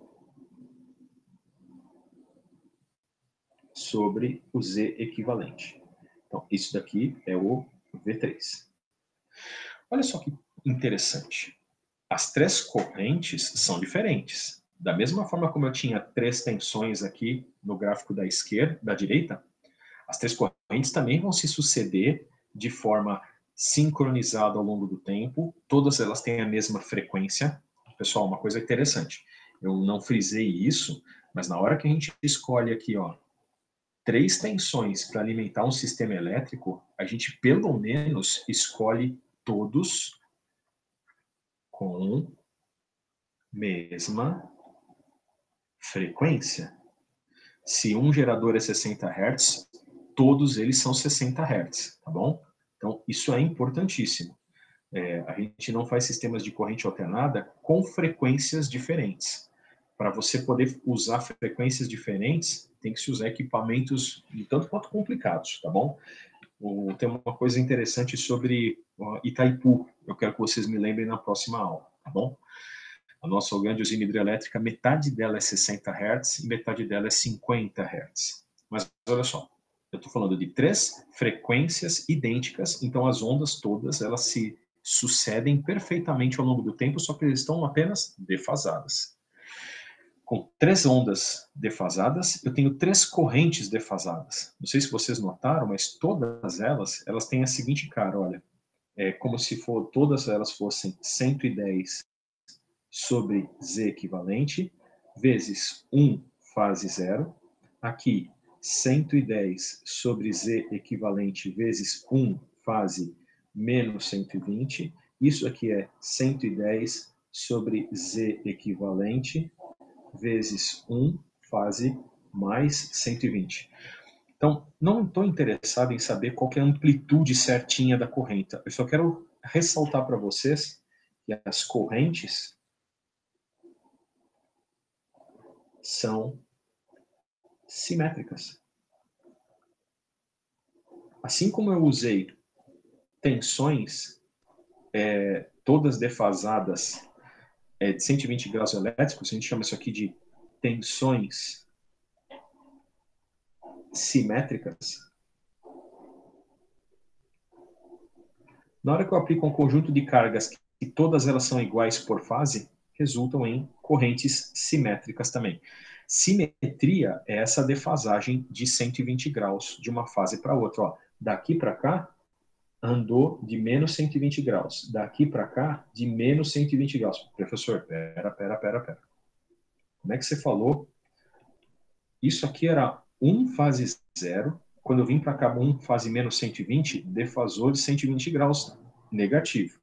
sobre o Z equivalente. Então, isso daqui é o V3. Olha só que interessante. As 3 correntes são diferentes. Da mesma forma como eu tinha 3 tensões aqui no gráfico da esquerda, da direita, as 3 correntes também vão se suceder de forma sincronizada ao longo do tempo. Todas elas têm a mesma frequência. Pessoal, uma coisa interessante. Eu não frisei isso, mas na hora que a gente escolhe aqui, 3 tensões para alimentar um sistema elétrico, a gente pelo menos escolhe todos com mesma frequência. Se um gerador é 60 Hz, todos eles são 60 Hz, tá bom? Então, isso é importantíssimo. A gente não faz sistemas de corrente alternada com frequências diferentes. Para você poder usar frequências diferentes, tem que se usar equipamentos de tanto quanto complicados, tá bom? Tem uma coisa interessante sobre Itaipu, eu quero que vocês me lembrem na próxima aula, tá bom? A nossa grande usina hidrelétrica, metade dela é 60 Hz e metade dela é 50 Hz. Mas olha só, eu estou falando de 3 frequências idênticas, então as ondas todas elas se sucedem perfeitamente ao longo do tempo, só que eles estão apenas defasadas. Com 3 ondas defasadas, eu tenho 3 correntes defasadas. Não sei se vocês notaram, mas todas elas têm a seguinte cara, olha, é como se todas elas fossem 110 sobre Z equivalente, vezes 1 fase 0. Aqui, 110 sobre Z equivalente vezes 1 fase menos 120. Isso aqui é 110 sobre Z equivalente vezes 1 fase mais 120. Então, não estou interessado em saber qual é a amplitude certinha da corrente. Eu só quero ressaltar para vocês que as correntes são simétricas. Assim como eu usei tensões, todas defasadas de 120 graus elétricos, a gente chama isso aqui de tensões simétricas. Na hora que eu aplico um conjunto de cargas que todas elas são iguais por fase, resultam em correntes simétricas também. Simetria é essa defasagem de 120 graus de uma fase para outra. Ó, daqui para cá, andou de menos 120 graus. Daqui para cá, de menos 120 graus. Professor, pera. Como é que você falou? Isso aqui era 1 fase 0. Quando eu vim para cá, 1 fase menos 120, defasou de 120 graus negativo.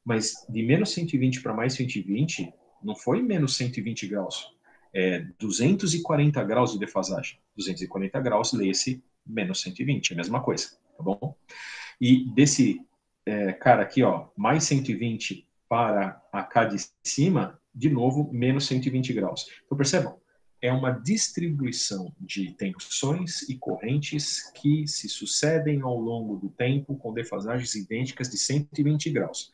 Mas de menos 120 para mais 120, não foi menos 120 graus. É 240 graus de defasagem. 240 graus, lê-se menos 120, é a mesma coisa, tá bom? E desse cara aqui, ó, mais 120 para a cá de cima, de novo, menos 120 graus. Então, percebam, é uma distribuição de tensões e correntes que se sucedem ao longo do tempo com defasagens idênticas de 120 graus.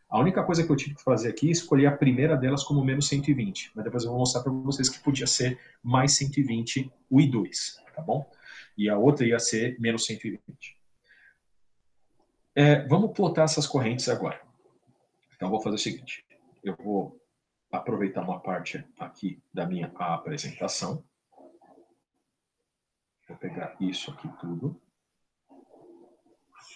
A única coisa que eu tive que fazer aqui é escolher a primeira delas como menos 120, mas depois eu vou mostrar para vocês que podia ser mais 120 o I2, tá bom? E a outra ia ser menos 120. Vamos plotar essas correntes agora. Então, eu vou fazer o seguinte. Eu vou aproveitar uma parte aqui da minha apresentação. Vou pegar isso aqui tudo.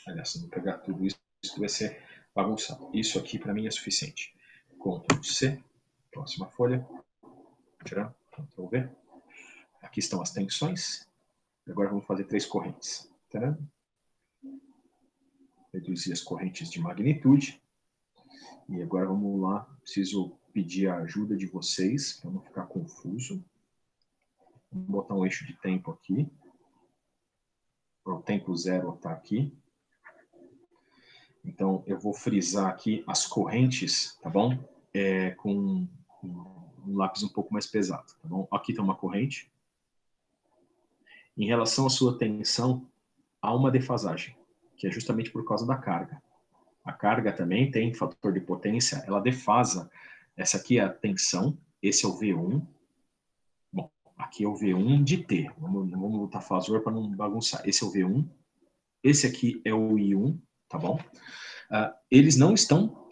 Aliás, se eu pegar tudo isso, isso vai ser bagunçado. Isso aqui, para mim, é suficiente. Ctrl C. Próxima folha. Tirar. Ctrl V. Aqui estão as tensões. Agora vamos fazer 3 correntes. Tá? Reduzir as correntes de magnitude. E agora vamos lá. Preciso pedir a ajuda de vocês para não ficar confuso. Vamos botar um eixo de tempo aqui. O tempo 0 está aqui. Então, eu vou frisar aqui as correntes, tá bom? Com um lápis um pouco mais pesado, tá bom? Aqui tem uma corrente. Em relação à sua tensão, há uma defasagem, que é justamente por causa da carga. A carga também tem fator de potência, ela defasa. Essa aqui é a tensão, esse é o V1. Bom, aqui é o V1 de T. Vamos botar fasor para não bagunçar. Esse é o V1. Esse aqui é o I1, tá bom? Eles não estão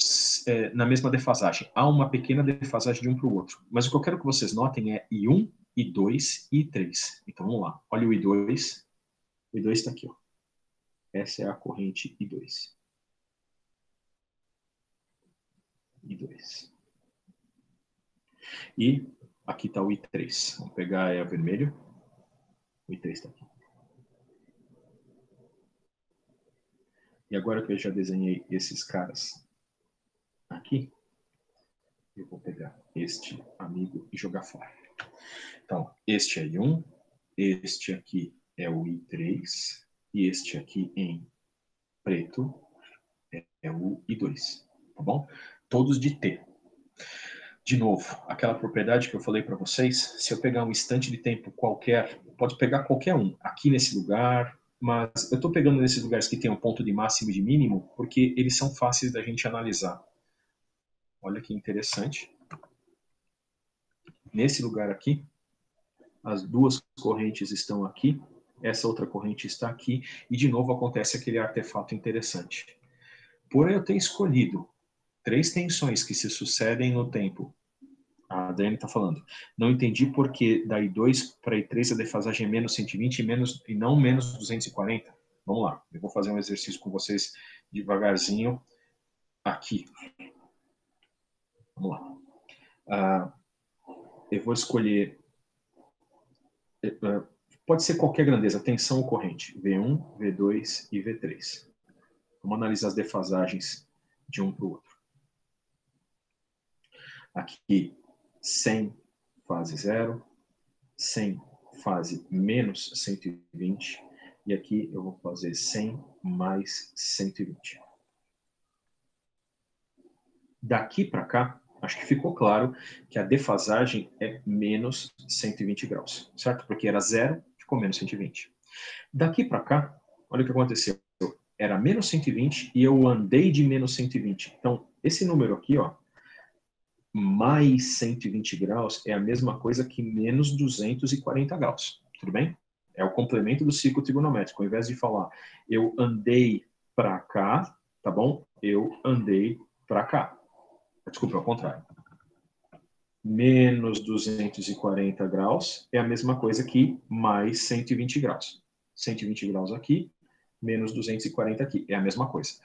na mesma defasagem. Há uma pequena defasagem de um para o outro. Mas o que eu quero que vocês notem é I1, I2 e I3. Então, vamos lá. Olha o I2. O I2 está aqui, ó. Essa é a corrente I2. I2. E aqui está o I3. Vamos pegar a vermelho. O I3 está aqui. E agora que eu já desenhei esses caras aqui, eu vou pegar este amigo e jogar fora. Então, este é I1, este aqui é o I3, e este aqui em preto é o I2, tá bom? Todos de T. De novo, aquela propriedade que eu falei para vocês, se eu pegar um instante de tempo qualquer, pode pegar qualquer um, aqui nesse lugar, mas eu estou pegando nesses lugares que tem um ponto de máximo e de mínimo, porque eles são fáceis da gente analisar. Olha que interessante. Nesse lugar aqui, as duas correntes estão aqui, essa outra corrente está aqui, e de novo acontece aquele artefato interessante. Por eu ter escolhido 3 tensões que se sucedem no tempo, a Dani está falando, não entendi por que da I2 para I3 a defasagem é menos 120 e não menos 240. Vamos lá, eu vou fazer um exercício com vocês devagarzinho aqui. Vamos lá. Eu vou escolher... pode ser qualquer grandeza, tensão ou corrente, V1, V2 e V3. Vamos analisar as defasagens de um para o outro. Aqui, 100 fase 0, 100 fase menos 120, e aqui eu vou fazer 100 mais 120. Daqui para cá, Acho que ficou claro que a defasagem é menos 120 graus, certo? Porque era 0, ficou menos 120. Daqui para cá, olha o que aconteceu. Era menos 120 e eu andei de menos 120. Então, esse número aqui, ó, mais 120 graus, é a mesma coisa que menos 240 graus. Tudo bem? É o complemento do ciclo trigonométrico. Ao invés de falar eu andei para cá, tá bom? Eu andei para cá. Desculpa, é o contrário. Menos 240 graus é a mesma coisa que mais 120 graus. 120 graus aqui, menos 240 aqui. É a mesma coisa.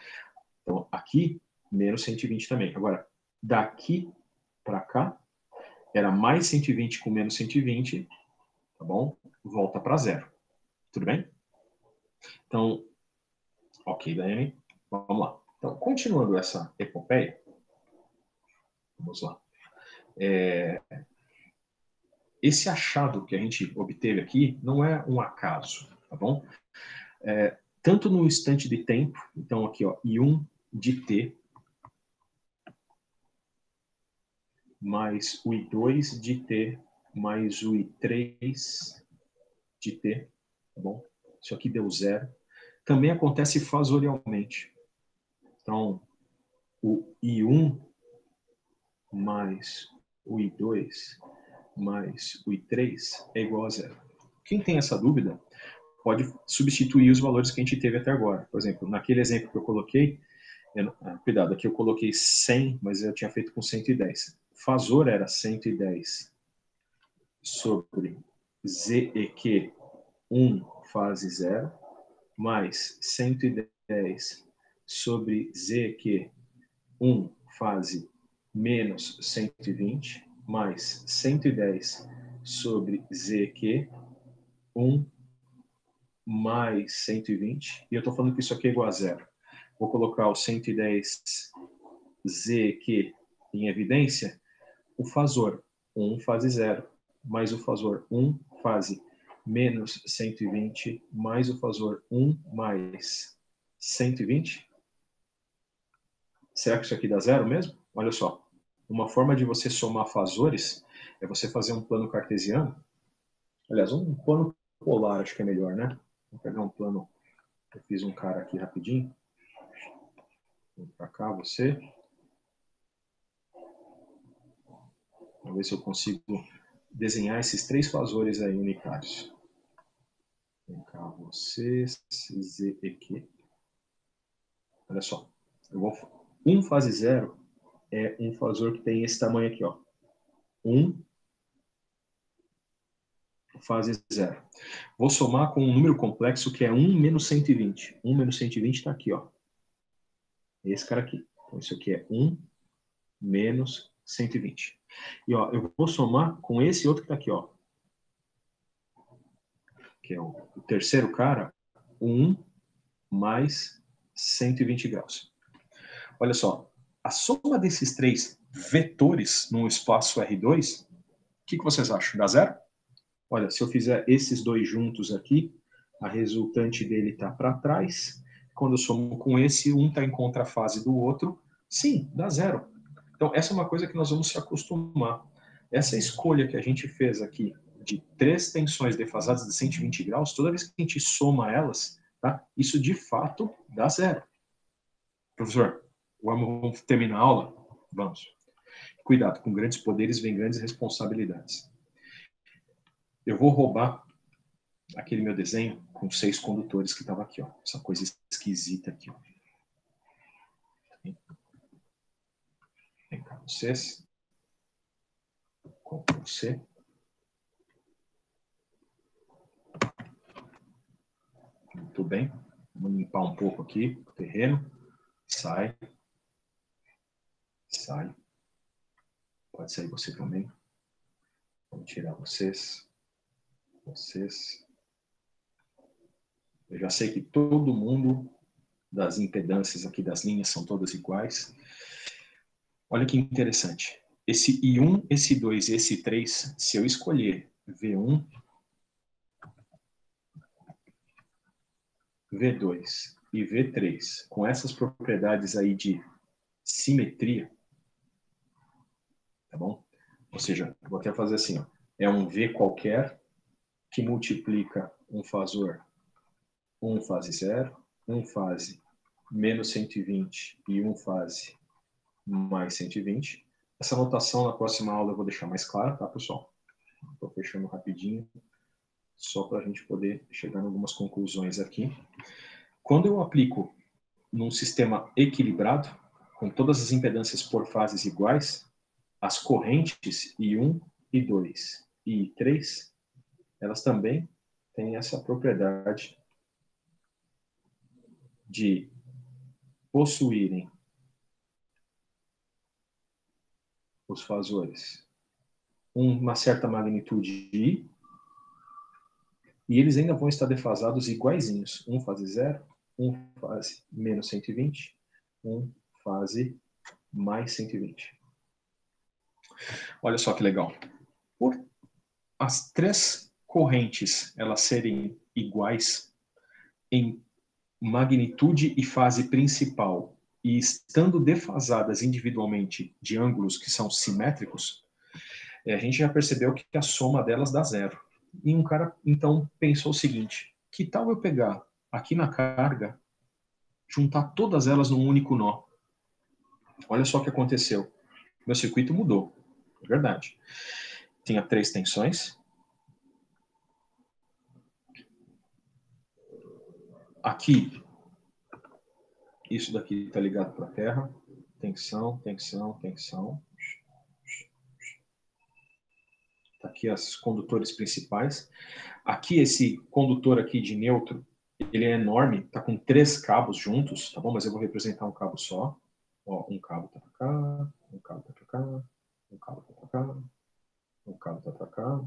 Então, aqui, menos 120 também. Agora, daqui para cá, era mais 120 com menos 120, tá bom? Volta para zero. Tudo bem? Então, ok, Daiane, vamos lá. Então, continuando essa epopeia, vamos lá. Esse achado que a gente obteve aqui não é um acaso, tá bom? Tanto no instante de tempo, então aqui, ó, I1 de t mais o I2 de t mais o I3 de t, tá bom? Isso aqui deu zero. Também acontece fasorialmente. Então, o I1 mais o I2 mais o I3 é igual a zero. Quem tem essa dúvida pode substituir os valores que a gente teve até agora. Por exemplo, naquele exemplo que eu coloquei, cuidado, aqui eu coloquei 100, mas eu tinha feito com 110. Fasor era 110 sobre ZEQ 1 fase 0, mais 110 sobre ZEQ 1 fase menos 120, mais 110 sobre ZQ 1 mais 120, e eu estou falando que isso aqui é igual a zero. Vou colocar o 110 ZQ em evidência, o fasor 1 fase 0, mais o fasor 1 fase menos 120, mais o fasor 1 mais 120. Será que isso aqui dá zero mesmo? Olha só, uma forma de você somar fasores é você fazer um plano cartesiano. Aliás, um plano polar acho que é melhor, né? Vou pegar um plano, eu fiz um cara aqui rapidinho. Vem para cá, você. Vamos ver se eu consigo desenhar esses três fasores aí unitários. Vem cá, você, Z e Q. Olha só. Um fase zero é um fasor que tem esse tamanho aqui, ó. 1 fase zero. Vou somar com um número complexo que é 1 menos 120. 1 menos 120 está aqui, ó. Esse cara aqui. Então, isso aqui é 1 menos 120. E, ó, eu vou somar com esse outro que está aqui, ó. Que é o terceiro cara, 1 mais 120 graus. Olha só, a soma desses três vetores no espaço R2, o que vocês acham? Dá zero? Olha, se eu fizer esses dois juntos aqui, a resultante dele está para trás. Quando eu somo com esse, um está em contrafase do outro. Sim, dá zero. Então, essa é uma coisa que nós vamos se acostumar. Essa escolha que a gente fez aqui de três tensões defasadas de 120 graus, toda vez que a gente soma elas, tá? Isso de fato dá zero. Professor, vamos terminar a aula? Vamos. Cuidado, com grandes poderes vem grandes responsabilidades. Eu vou roubar aquele meu desenho com 6 condutores que estava aqui, ó. Essa coisa esquisita aqui, ó. Vem cá, vocês. Ctrl C. Muito bem. Vamos limpar um pouco aqui o terreno. Sai. Sai. Pode sair você também. Vamos tirar vocês. Vocês. Eu já sei que todo mundo das impedâncias aqui das linhas são todas iguais. Olha que interessante. Esse I1, esse 2 e esse 3, se eu escolher V1, V2 e V3 com essas propriedades aí de simetria, tá bom? Ou seja, vou até fazer assim, ó. É um V qualquer que multiplica um fasor 1 fase 0, 1 fase menos 120 e 1 fase mais 120. Essa notação na próxima aula eu vou deixar mais clara, tá, pessoal? Estou fechando rapidinho, só para a gente poder chegar em algumas conclusões aqui. Quando eu aplico num sistema equilibrado, com todas as impedâncias por fases iguais, as correntes I1, I2 e I3, elas também têm essa propriedade de possuírem os fasores uma certa magnitude I, e eles ainda vão estar defasados iguaizinhos. Um fase 0, um fase menos 120, um fase mais 120. Olha só que legal. Por as três correntes elas serem iguais em magnitude e fase principal e estando defasadas individualmente de ângulos que são simétricos, a gente já percebeu que a soma delas dá zero. E um cara, então, pensou o seguinte, que tal eu pegar aqui na carga, juntar todas elas num único nó? Olha só o que aconteceu. Meu circuito mudou, é verdade. Tinha 3 tensões. Aqui, isso daqui está ligado para a Terra. Tensão, tensão, tensão. Tá aqui os condutores principais. Aqui, esse condutor aqui de nêutron, ele é enorme, tá com 3 cabos juntos, tá bom? Mas eu vou representar um cabo só. Ó, um cabo tá para cá, um cabo tá para cá, um cabo tá para cá, um cabo tá para cá.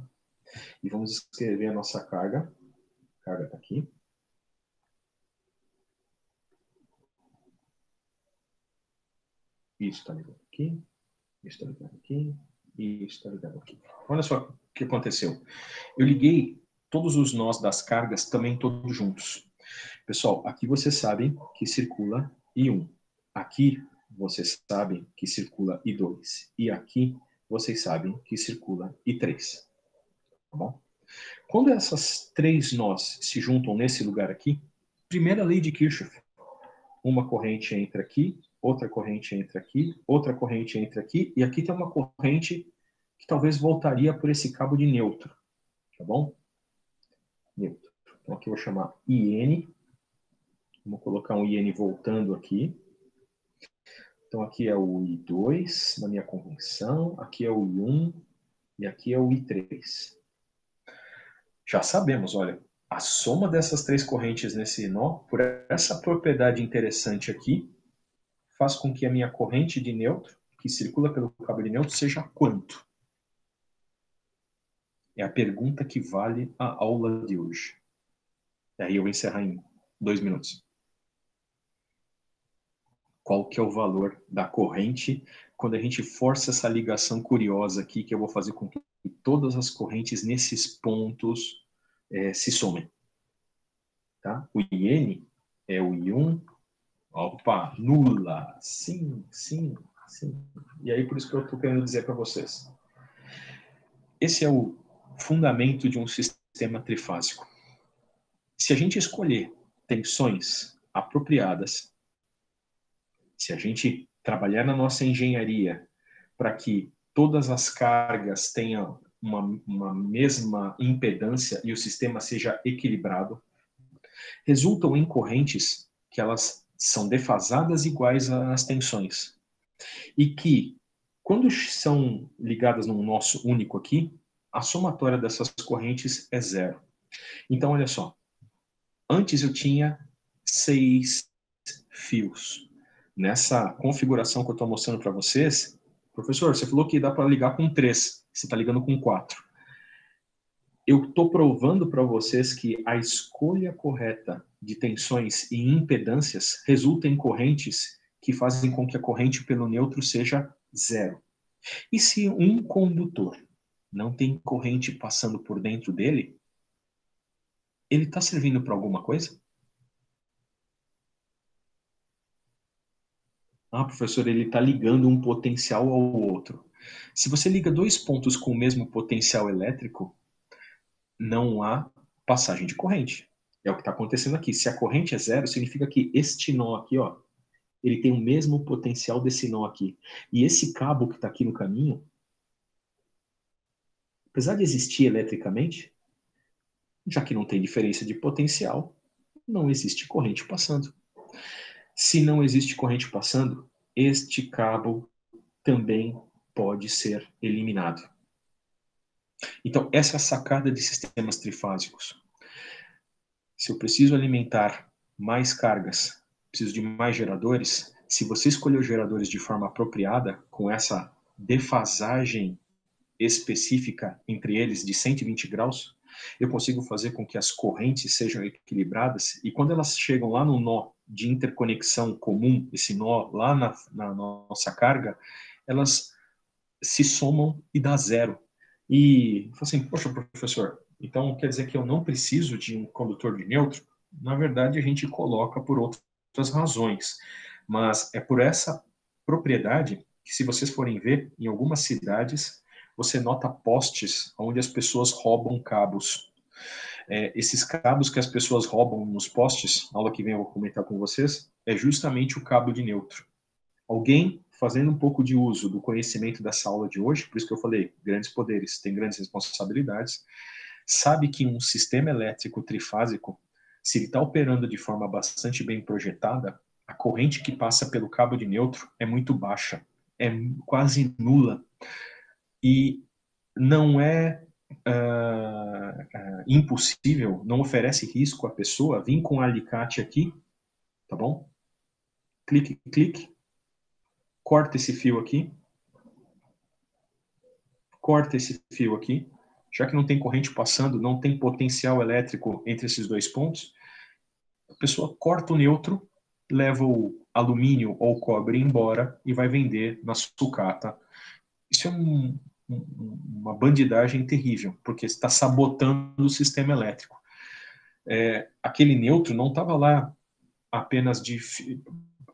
E vamos escrever a nossa carga. A carga tá aqui. Isso está ligado aqui, isso está ligado aqui, e isso está ligado aqui. Olha só o que aconteceu. Eu liguei todos os nós das cargas também todos juntos. Pessoal, aqui vocês sabem que circula I1. Aqui vocês sabem que circula I2. E aqui vocês sabem que circula I3. Tá bom? Quando essas 3 nós se juntam nesse lugar aqui, primeira lei de Kirchhoff. Uma corrente entra aqui, outra corrente entra aqui, outra corrente entra aqui, e aqui tem uma corrente que talvez voltaria por esse cabo de nêutron. Tá bom? Nêutron. Então aqui eu vou chamar IN. Vamos colocar um IN voltando aqui. Então aqui é o I2 na minha convenção, aqui é o I1 e aqui é o I3. Já sabemos, olha, a soma dessas 3 correntes nesse nó, por essa propriedade interessante aqui, faz com que a minha corrente de nêutron, que circula pelo cabo de nêutron, seja quanto? É a pergunta que vale a aula de hoje. E aí eu vou encerrar em 2 minutos. Qual que é o valor da corrente quando a gente força essa ligação curiosa aqui, que eu vou fazer com que todas as correntes nesses pontos se somem. Tá? O IN é o I1. Opa, nula. Sim, sim, sim. E aí por isso que eu estou querendo dizer para vocês. Esse é o fundamento de um sistema trifásico. Se a gente escolher tensões apropriadas, se a gente trabalhar na nossa engenharia para que todas as cargas tenham uma mesma impedância e o sistema seja equilibrado, resultam em correntes que elas são defasadas iguais às tensões. E que, quando são ligadas num nosso único aqui, a somatória dessas correntes é zero. Então, olha só. Antes eu tinha 6 fios. Nessa configuração que eu estou mostrando para vocês, professor, você falou que dá para ligar com 3. Você está ligando com 4. Eu estou provando para vocês que a escolha correta de tensões e impedâncias resulta em correntes que fazem com que a corrente pelo neutro seja zero. E se um condutor não tem corrente passando por dentro dele, ele está servindo para alguma coisa? Ah, professor, ele está ligando um potencial ao outro. Se você liga dois pontos com o mesmo potencial elétrico, não há passagem de corrente. É o que está acontecendo aqui. Se a corrente é zero, significa que este nó aqui, ó, ele tem o mesmo potencial desse nó aqui. E esse cabo que está aqui no caminho, apesar de existir eletricamente, já que não tem diferença de potencial, não existe corrente passando. Se não existe corrente passando, este cabo também pode ser eliminado. Então, essa é a sacada de sistemas trifásicos. Se eu preciso alimentar mais cargas, preciso de mais geradores, se você escolher os geradores de forma apropriada, com essa defasagem específica entre eles de 120 graus, eu consigo fazer com que as correntes sejam equilibradas e quando elas chegam lá no nó de interconexão comum, esse nó lá na nossa carga, elas se somam e dá zero. E eu falo assim, poxa, professor, então quer dizer que eu não preciso de um condutor de nêutron? Na verdade, a gente coloca por outras razões, mas é por essa propriedade que, se vocês forem ver, em algumas cidades, você nota postes onde as pessoas roubam cabos. Esses cabos que as pessoas roubam nos postes, na aula que vem eu vou comentar com vocês, é justamente o cabo de nêutron. Alguém fazendo um pouco de uso do conhecimento dessa aula de hoje, por isso que eu falei, grandes poderes têm grandes responsabilidades, sabe que um sistema elétrico trifásico, se ele está operando de forma bastante bem projetada, a corrente que passa pelo cabo de nêutron é muito baixa, é quase nula. E não é impossível, não oferece risco à pessoa vir com um alicate aqui, tá bom? Clique, clique, corta esse fio aqui, corta esse fio aqui, já que não tem corrente passando, não tem potencial elétrico entre esses dois pontos, a pessoa corta o neutro, leva o alumínio ou o cobre embora e vai vender na sucata. Isso é uma bandidagem terrível, porque está sabotando o sistema elétrico. Aquele neutro não estava lá apenas de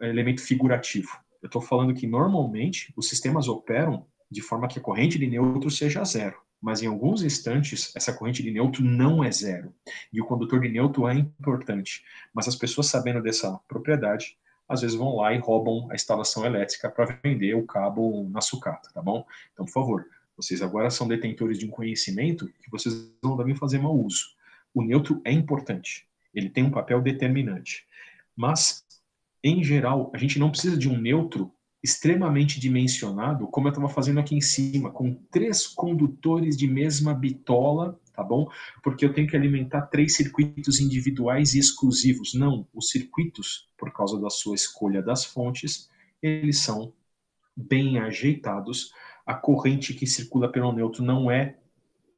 elemento figurativo. Eu estou falando que normalmente os sistemas operam de forma que a corrente de neutro seja zero, mas em alguns instantes essa corrente de neutro não é zero e o condutor de neutro é importante. Mas as pessoas, sabendo dessa propriedade, às vezes vão lá e roubam a instalação elétrica para vender o cabo na sucata, tá bom? Então, por favor, vocês agora são detentores de um conhecimento que vocês não devem fazer mau uso. O neutro é importante, ele tem um papel determinante, mas em geral, a gente não precisa de um neutro extremamente dimensionado, como eu estava fazendo aqui em cima, com 3 condutores de mesma bitola, tá bom? Porque eu tenho que alimentar 3 circuitos individuais e exclusivos. Não, os circuitos, por causa da sua escolha das fontes, eles são bem ajeitados. A corrente que circula pelo neutro não é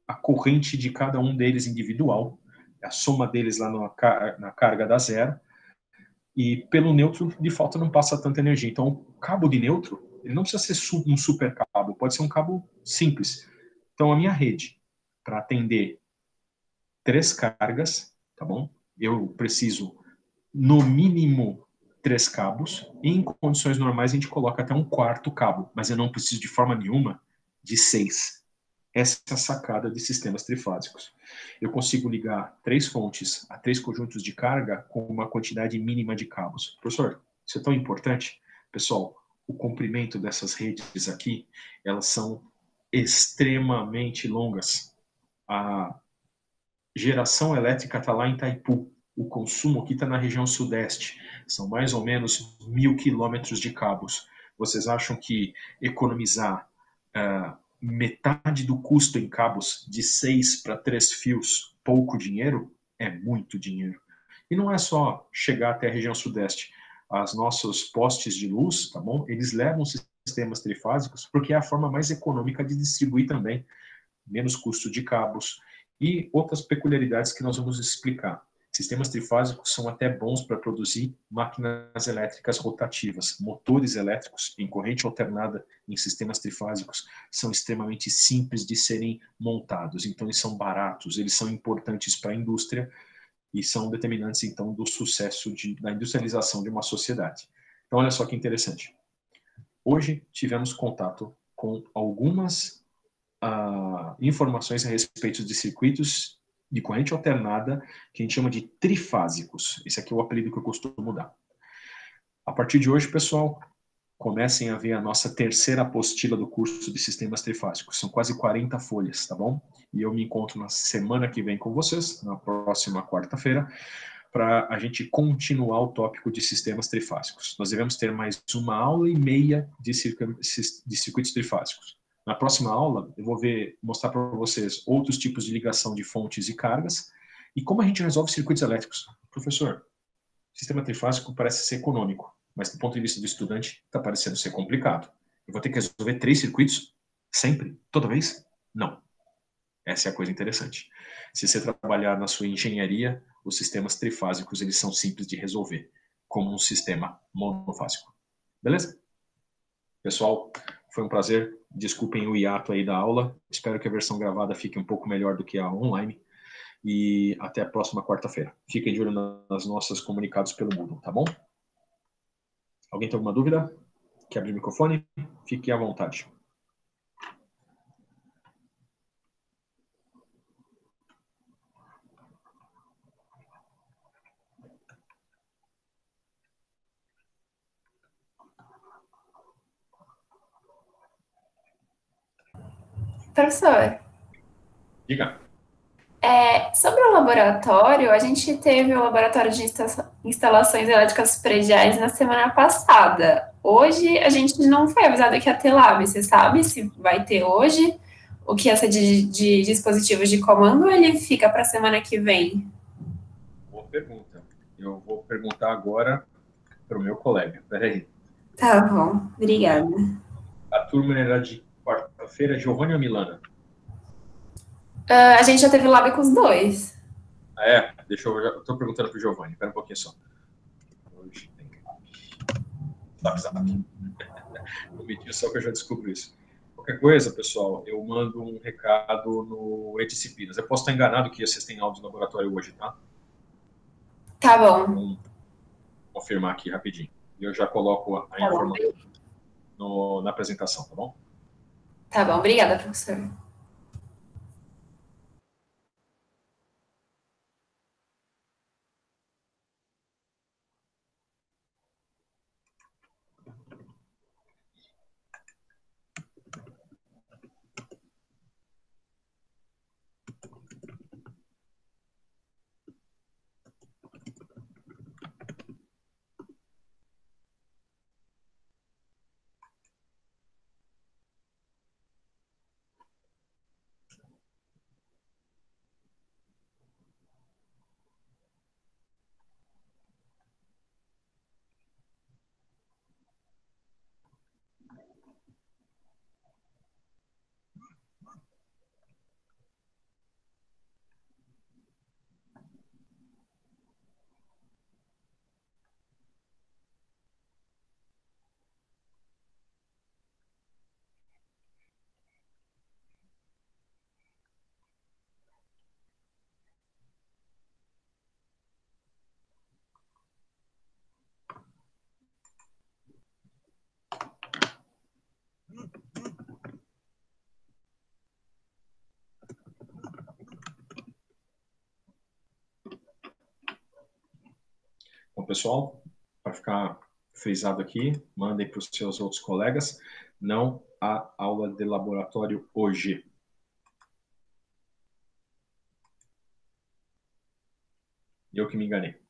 a corrente de cada um deles individual, a soma deles lá na carga dá zero, e pelo neutro, de fato, não passa tanta energia. Então, o cabo de neutro, ele não precisa ser um super cabo, pode ser um cabo simples. Então, a minha rede, para atender 3 cargas, tá bom? Eu preciso, no mínimo, 3 cabos. E em condições normais, a gente coloca até um quarto cabo, mas eu não preciso, de forma nenhuma, de 6. Essa é a sacada de sistemas trifásicos. Eu consigo ligar 3 fontes a 3 conjuntos de carga com uma quantidade mínima de cabos. Professor, isso é tão importante? Pessoal, o comprimento dessas redes aqui, elas são extremamente longas. A geração elétrica está lá em Itaipu. O consumo aqui está na região sudeste. São mais ou menos 1.000 quilômetros de cabos. Vocês acham que economizar metade do custo em cabos de 6 para 3 fios, pouco dinheiro? É muito dinheiro. E não é só chegar até a região sudeste. Os nossos postes de luz, tá bom? Eles levam sistemas trifásicos porque é a forma mais econômica de distribuir também. Menos custo de cabos e outras peculiaridades que nós vamos explicar. Sistemas trifásicos são até bons para produzir máquinas elétricas rotativas. Motores elétricos em corrente alternada em sistemas trifásicos são extremamente simples de serem montados. Então, eles são baratos, eles são importantes para a indústria e são determinantes, então, do sucesso da industrialização de uma sociedade. Então, olha só que interessante. Hoje tivemos contato com algumas informações a respeito de circuitos de corrente alternada, que a gente chama de trifásicos. Esse aqui é o apelido que eu costumo dar. A partir de hoje, pessoal, comecem a ver a nossa terceira apostila do curso de sistemas trifásicos. São quase 40 folhas, tá bom? E eu me encontro na semana que vem com vocês, na próxima quarta-feira, para a gente continuar o tópico de sistemas trifásicos. Nós devemos ter mais uma aula e meia de circuitos trifásicos. Na próxima aula, eu vou mostrar para vocês outros tipos de ligação de fontes e cargas e como a gente resolve circuitos elétricos. Professor, sistema trifásico parece ser econômico, mas do ponto de vista do estudante, está parecendo ser complicado. Eu vou ter que resolver 3 circuitos? Sempre? Toda vez? Não. Essa é a coisa interessante. Se você trabalhar na sua engenharia, os sistemas trifásicos eles são simples de resolver, como um sistema monofásico. Beleza? Pessoal, foi um prazer. Desculpem o hiato aí da aula. Espero que a versão gravada fique um pouco melhor do que a online. E até a próxima quarta-feira. Fiquem de olho nas nossas comunicados pelo Moodle, tá bom? Alguém tem alguma dúvida? Quer abrir o microfone? Fique à vontade. Professor, Diga. sobre o laboratório, a gente teve o laboratório de instalações elétricas prediais na semana passada. Hoje a gente não foi avisado que ia ter lab. Você sabe se vai ter hoje? O que ia ser de dispositivos de comando ou ele fica para a semana que vem? Boa pergunta. Eu vou perguntar agora para o meu colega. Peraí. Tá bom, obrigada. A turma era de quarta-feira, Giovanni ou Milana? A gente já teve lab com os dois. Deixa eu estou perguntando para o Giovanni. Espera um pouquinho só. Hoje tem zap. No meio só que eu já descubro isso. Qualquer coisa, pessoal, eu mando um recado no Edisciplinas. Eu posso estar enganado que vocês têm aula de laboratório hoje, tá? Tá bom, Vamos confirmar aqui rapidinho. E eu já coloco a tá bom. informação na apresentação, tá bom? Tá bom, obrigada, professor. Bom, pessoal, para ficar frisado aqui, mandem para os seus outros colegas. Não há aula de laboratório hoje. Eu que me enganei.